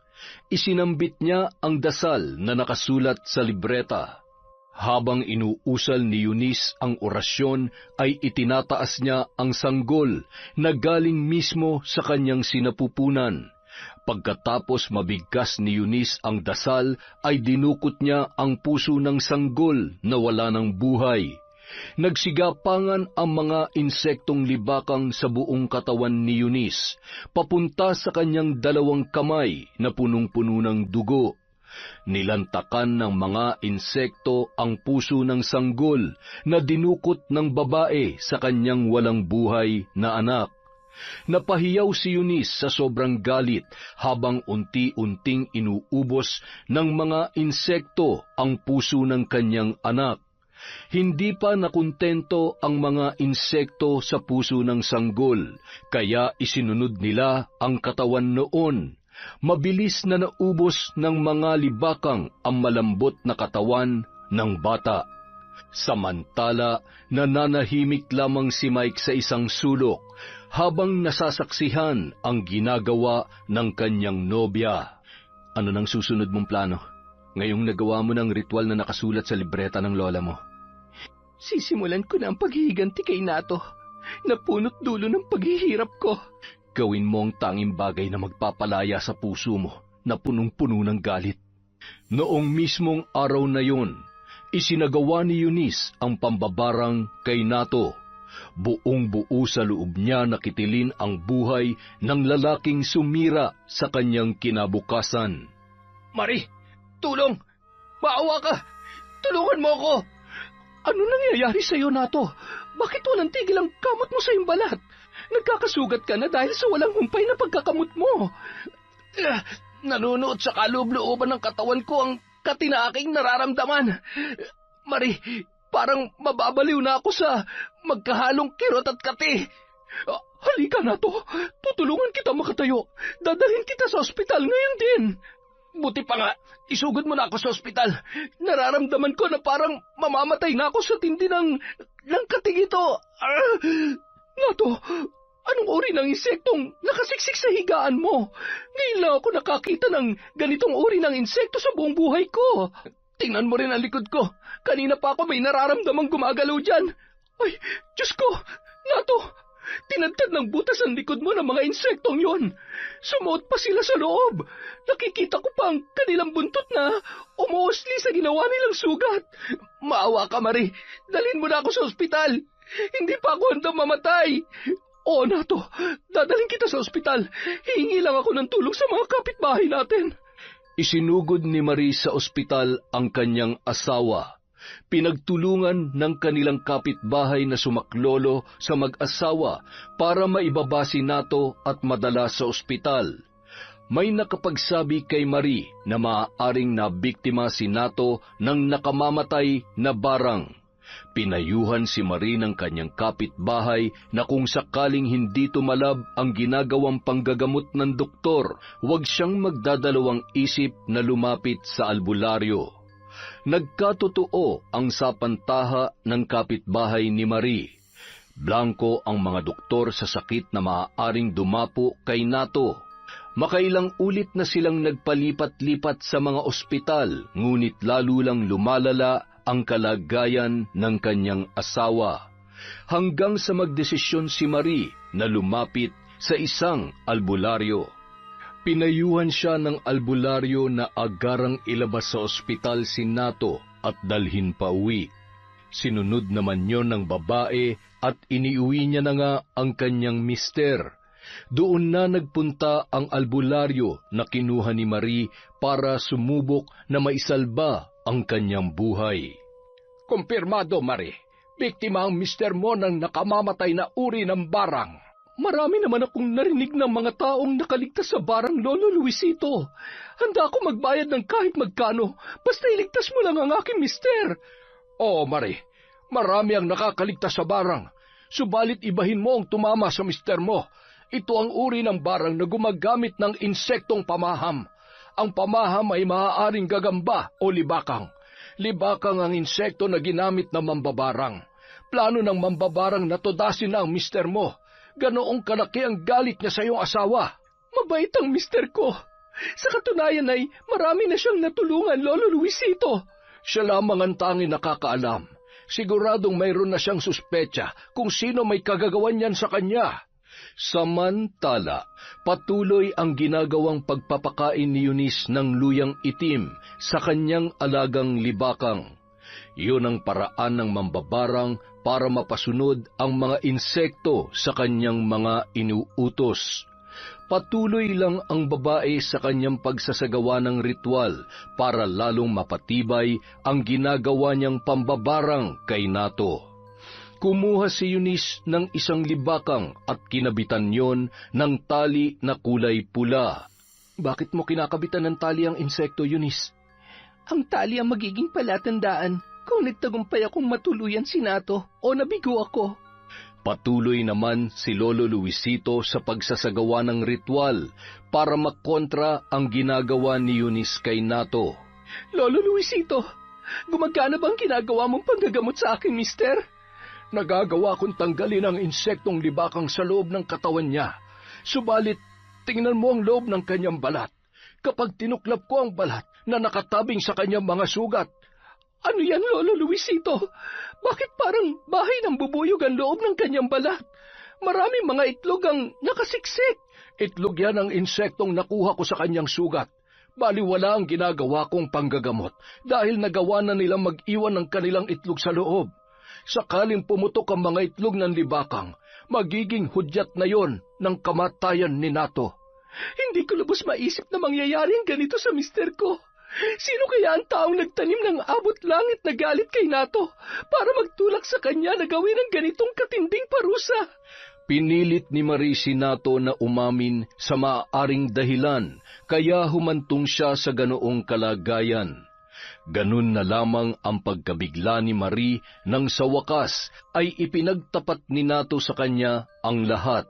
Isinambit niya ang dasal na nakasulat sa libreta. Habang inuusal ni Eunice ang orasyon ay itinataas niya ang sanggol na galing mismo sa kanyang sinapupunan. Pagkatapos mabigkas ni Eunice ang dasal ay dinukot niya ang puso ng sanggol na wala ng buhay. Nagsigapangan ang mga insektong libakang sa buong katawan ni Eunice, papunta sa kanyang dalawang kamay na punong-puno ng dugo. Nilantakan ng mga insekto ang puso ng sanggol na dinukot ng babae sa kanyang walang buhay na anak. Napahiyaw si Eunice sa sobrang galit habang unti-unting inuubos ng mga insekto ang puso ng kanyang anak. Hindi pa nakontento ang mga insekto sa puso ng sanggol, kaya isinunod nila ang katawan noon. Mabilis na naubos ng mga libakang ang malambot na katawan ng bata. Samantala, nananahimik lamang si Mike sa isang sulok habang nasasaksihan ang ginagawa ng kanyang nobya. Ano nang susunod mong plano? Ngayong nagawa mo ng ritual na nakasulat sa libreta ng lola mo. Sisimulan ko na ang paghihiganti kay Nato, na punot dulo ng paghihirap ko. Gawin mo ang tanging bagay na magpapalaya sa puso mo na punong-puno ng galit. Noong mismong araw na yun, isinagawa ni Eunice ang pambabarang kay Nato. Buong-buo sa loob niya nakitilin ang buhay ng lalaking sumira sa kanyang kinabukasan. Marie, tulong! Maawa ka! Tulungan mo ako! Ano nangyayari sa iyo, Nato? Bakit walang tigil ang kamot mo sa imbalat? Nagkakasugat ka na dahil sa walang humpay na pagkakamot mo. Nanunuot sa kaloob-looban ng katawan ko ang katinaking nararamdaman. Marie, parang mababaliw na ako sa magkahalong kirot at kati. Halika na to. Tutulungan kita makatayo. Dadalhin kita sa ospital ngayon din. Buti pa nga, isugod mo na ako sa ospital. Nararamdaman ko na parang mamamatay na ako sa tindi ng kating ito. Nato, anong uri ng insektong nakasiksik sa higaan mo? Ngayon lang ako nakakita ng ganitong uri ng insekto sa buong buhay ko. Tingnan mo rin ang likod ko. Kanina pa ako may nararamdamang gumagalaw dyan. Ay, Diyos ko, Nato, tinadtad ng butas ang likod mo ng mga insektong yon. Sumuot pa sila sa loob. Nakikita ko pa ang kanilang buntot na umuusli sa ginawa nilang sugat. Maawa ka, Marie. Dalhin mo na ako sa ospital. Hindi pa ako handang mamatay. Oo, Nato, dadalhin kita sa ospital. Hihingi lang ako ng tulong sa mga kapitbahay natin. Isinugod ni Marie sa ospital ang kanyang asawa. Pinagtulungan ng kanilang kapitbahay na sumaklolo sa mag-asawa para maibaba si Nato at madala sa ospital. May nakapagsabi kay Marie na maaaring nabiktima si Nato ng nakamamatay na barang. Pinayuhan si Marie ng kanyang kapitbahay na kung sakaling hindi tumalab ang ginagawang panggagamot ng doktor, huwag siyang magdadalawang isip na lumapit sa albularyo. Nagkatotoo ang sapantaha ng kapitbahay ni Marie. Blanco ang mga doktor sa sakit na maaaring dumapo kay Nato. Makailang ulit na silang nagpalipat-lipat sa mga ospital, ngunit lalo lang lumalala ang kalagayan ng kanyang asawa. Hanggang sa magdesisyon si Marie na lumapit sa isang albularyo. Pinayuhan siya ng albularyo na agarang ilabas sa ospital si Nato at dalhin pa uwi. Sinunod naman yon ng babae at iniuwi niya na nga ang kanyang mister. Doon na nagpunta ang albularyo na kinuha ni Marie para sumubok na maisalba ang kanyang buhay. Kumpirmado, Marie. Biktima ang mister mo ng nakamamatay na uri ng barang. Marami naman akong narinig ng mga taong nakaligtas sa barang, Lolo Luisito. Handa ako magbayad ng kahit magkano, basta iligtas mo lang ang aking mister. Oo, Marie. Marami ang nakakaligtas sa barang. Subalit ibahin mo ang tumama sa mister mo. Ito ang uri ng barang na gumagamit ng insektong pamaham. Ang pamaham ay maaaring gagamba o libakang. Libakang ang insekto na ginamit ng mambabarang. Plano ng mambabarang na tudasin na ang mister mo. Ganoong kalaki ang galit niya sa iyong asawa. Mabait ang mister ko. Sa katunayan ay marami na siyang natulungan, Lolo Luisito. Siya lamang ang tanging nakakaalam. Siguradong mayroon na siyang suspecha kung sino may kagagawan niyan sa kanya. Samantala, patuloy ang ginagawang pagpapakain ni Eunice ng luyang itim sa kanyang alagang libakang. Iyon ang paraan ng mambabarang para mapasunod ang mga insekto sa kanyang mga inuutos. Patuloy lang ang babae sa kanyang pagsasagawa ng ritual para lalong mapatibay ang ginagawa niyang pambabarang kay Nato. Kumuha si Eunice ng isang libakang at kinabitan yon ng tali na kulay pula. Bakit mo kinakabitan ng tali ang insekto, Eunice? Ang tali ang magiging palatandaan kung nagtagumpay akong matuluyan si Nato o nabigo ako. Patuloy naman si Lolo Luisito sa pagsasagawa ng ritual para makontra ang ginagawa ni Eunice kay Nato. Lolo Luisito, gumagana bang ginagawa mong panggagamot sa aking mister? Nagagawa kong tanggalin ang insektong libakang sa loob ng katawan niya. Subalit, tingnan mo ang loob ng kanyang balat. Kapag tinuklap ko ang balat na nakatabing sa kanyang mga sugat. Ano yan, Lolo Luisito? Bakit parang bahay ng bubuyog ang loob ng kanyang balat? Maraming mga itlog ang nakasiksik. Itlog yan ang insektong nakuha ko sa kanyang sugat. Baliwala ang ginagawa kong panggagamot dahil nagawa na nilang mag-iwan ng kanilang itlog sa loob. Sakaling pumutok ang mga itlog ng libakang, magiging hudyat na yon ng kamatayan ni Nato. Hindi ko lubos maisip na mangyayari ang ganito sa mister ko. Sino kaya ang taong nagtanim ng abot langit na galit kay Nato para magtulak sa kanya na gawin ang ganitong katinding parusa? Pinilit ni Marie si Nato na umamin sa maaaring dahilan, kaya humantong siya sa ganoong kalagayan. Ganun na lamang ang pagkabigla ni Marie nang sa wakas ay ipinagtapat ni Nato sa kanya ang lahat.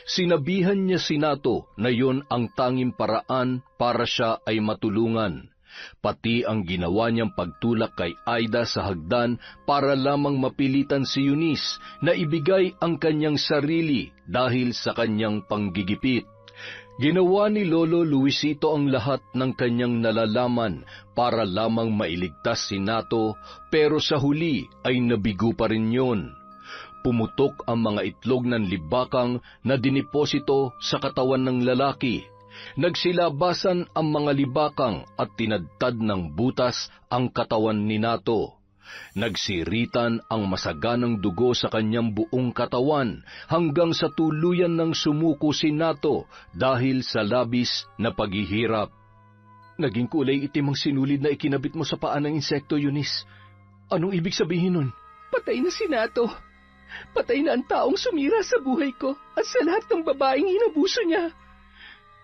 Sinabihan niya si Nato na yon ang tanging paraan para siya ay matulungan. Pati ang ginawa niyang pagtulak kay Aida sa hagdan para lamang mapilitan si Eunice na ibigay ang kanyang sarili dahil sa kanyang panggigipit. Ginawa ni Lolo Luisito ang lahat ng kanyang nalalaman para lamang mailigtas si Nato, pero sa huli ay nabigo pa rin yon. Pumutok ang mga itlog ng libakang na diniposito sa katawan ng lalaki. Nagsilabasan ang mga libakang at tinadtad ng butas ang katawan ni Nato. Nagsiritan ang masaganang dugo sa kanyang buong katawan hanggang sa tuluyan ng sumuko si Nato dahil sa labis na paghihirap. Naging kulay itim ang sinulid na ikinabit mo sa paa ng insekto, Eunice. Anong ibig sabihin nun? Patay na si Nato. Patay na ang taong sumira sa buhay ko at sa lahat ng babaeng inabuso niya.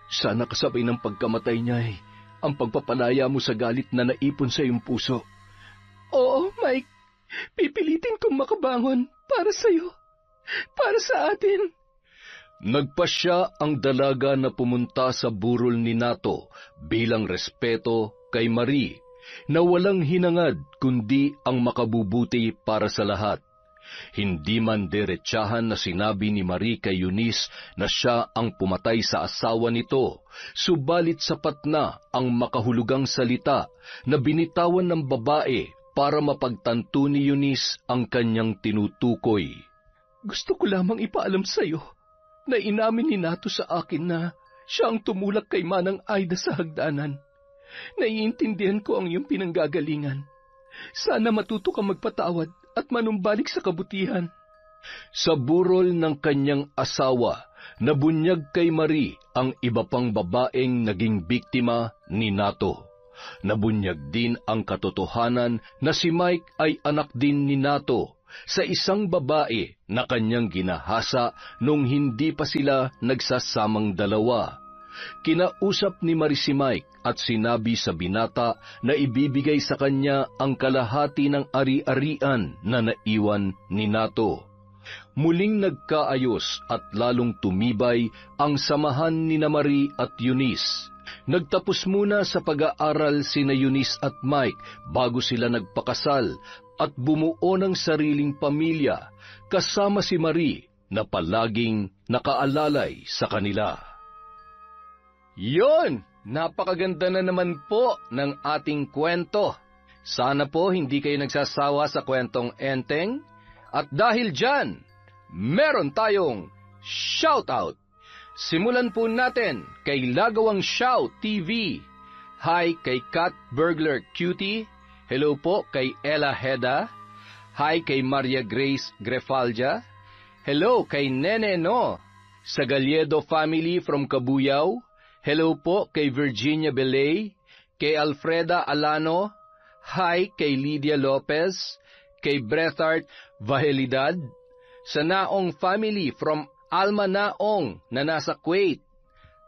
Sana kasabay ng pagkamatay niya ay ang pagpapalaya mo sa galit na naipon sa iyong puso. Oo, Mike. Pipilitin kong makabangon para sa'yo. Para sa atin. Nagpasya ang dalaga na pumunta sa burol ni Nato bilang respeto kay Marie. na walang hinangad kundi ang makabubuti para sa lahat. Hindi man diretsahan na sinabi ni Marie kay Eunice na siya ang pumatay sa asawa nito, subalit sapat na ang makahulugang salita na binitawan ng babae para mapagtanto ni Eunice ang kanyang tinutukoy. Gusto ko lamang ipaalam sa iyo na inamin ni Nato sa akin na siya ang tumulak kay Manang Aida sa hagdanan. Naiintindihan ko ang iyong pinanggagalingan. Sana matuto ka magpatawad at manumbalik sa kabutihan. Sa burol ng kanyang asawa, nabunyag kay Marie ang iba pang babaeng naging biktima ni Nato. Nabunyag din ang katotohanan na si Mike ay anak din ni Nato sa isang babae na kanyang ginahasa nung hindi pa sila nagsasamang dalawa. Kinausap ni Marie si Mike at sinabi sa binata na ibibigay sa kanya ang kalahati ng ari-arian na naiwan ni Nato. Muling nagkaayos at lalong tumibay ang samahan ni Marie at Eunice. Nagtapos muna sa pag-aaral sina Eunice at Mike bago sila nagpakasal at bumuo ng sariling pamilya kasama si Marie na palaging nakaalalay sa kanila. Yon! Napakaganda na naman po ng ating kwento. Sana po hindi kayo nagsasawa sa kwentong enteng. At dahil dyan, meron tayong shoutout. Simulan po natin kay Lagawang Shout TV. Hi kay Cat Burglar Cutie. Hello po kay Ella Heda. Hi kay Maria Grace Grefalja. Hello kay Nene No. Sa Galledo family from Cabuyao. Hello po kay Virginia Belay, kay Alfreda Alano, hi kay Lydia Lopez, kay Brethart Vahelidad, sa Naong family from Alma Naong na nasa Kuwait.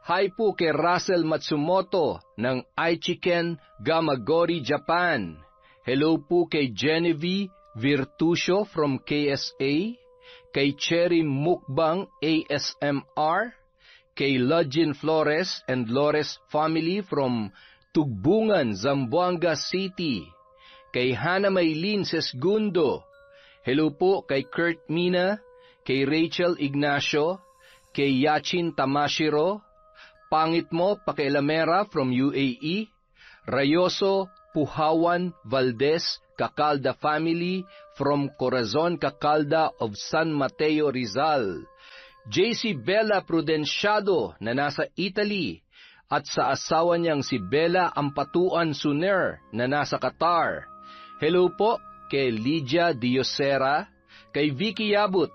Hi po kay Russell Matsumoto ng Aichiken, Gamagori, Japan. Hello po kay Genevieve Virtusio from KSA, kay Cherry Mukbang ASMR, kay Lodgin Flores and Lores family from Tugbungan, Zamboanga City, kay Hana Maylin Sesgundo. Hello po kay Kurt Mina, kay Rachel Ignacio, kay Yachin Tamashiro, Pangit mo Pakialamera from UAE, Rayoso Puhawan Valdez Cacalda family from Corazon Cacalda of San Mateo, Rizal, JC Bella Prudenciado na nasa Italy, at sa asawa niyang si Bella Ampatuan Suner na nasa Qatar. Hello po kay Lydia Diosera, kay Vicky Yabut,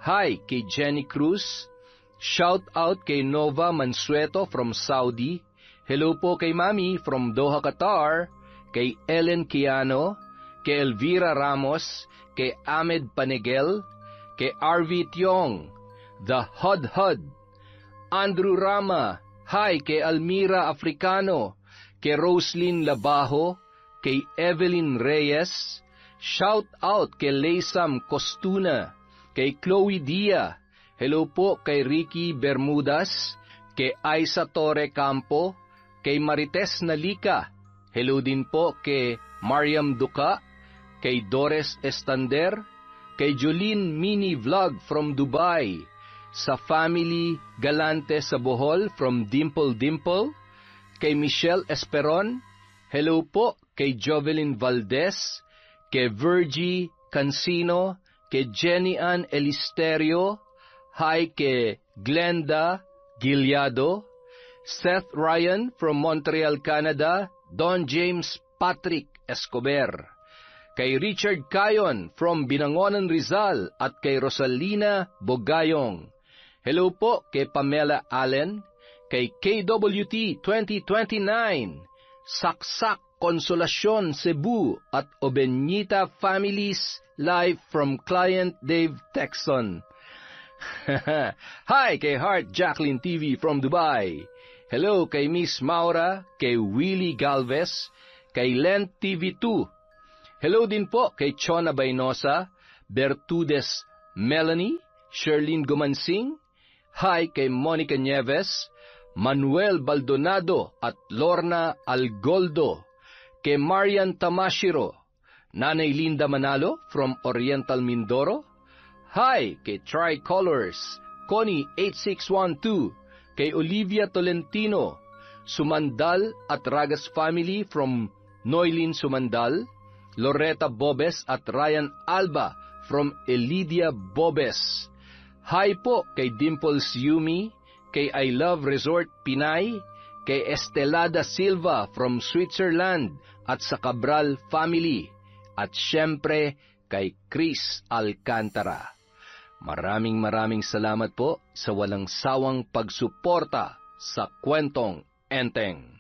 hi kay Jenny Cruz, shout out kay Nova Mansueto from Saudi, hello po kay Mami from Doha, Qatar, kay Ellen Kiano, kay Elvira Ramos, kay Ahmed Panegel, kay RV Tiong, The Hud, Andrew Rama, hi kay Almira Africano, kay Roslyn Labajo, kay Evelyn Reyes, shout out kay Leysam Costuna, kay Chloe Dia, hello po kay Ricky Bermudas, kay Aisa Torre Campo, kay Marites Nalika, hello din po kay Mariam Duka, kay Dores Estander, kay Jolene Mini Vlog from Dubai, sa family Galante sa Bohol from Dimple, kay Michelle Esperon, hello po kay Jovelyn Valdez, kay Virgie Cancino, kay Jenny Ann Elisterio, hi kay Glenda Gilyado, Seth Ryan from Montreal, Canada, Don James Patrick Escobar, kay Richard Cayon from Binangonan, Rizal, at kay Rosalina Bogayong. Hello po kay Pamela Allen, kay KWT 2029, Saksak Consolacion Cebu, at Obenita families live from Client Dave Texon. Hi kay Heart Jacqueline TV from Dubai. Hello kay Miss Maura, kay Willie Galvez, kay Lent TV2. Hello din po kay Chona Baynosa, Bertudes Melanie, Sherlyn Gumansing. Hi kay Monica Nieves, Manuel Baldonado at Lorna Algoldo, kay Marian Tamashiro, Nanay Linda Manalo from Oriental Mindoro. Hi kay Tricolors, Connie 8612, kay Olivia Tolentino, Sumandal at Ragas family from Noylin Sumandal, Loretta Bobes at Ryan Alba from Elidia Bobes. Hi po kay Dimples Yumi, kay I Love Resort Pinay, kay Estelada Silva from Switzerland at sa Cabral family, at syempre kay Chris Alcantara. Maraming salamat po sa walang sawang pagsuporta sa Kwentong Enteng.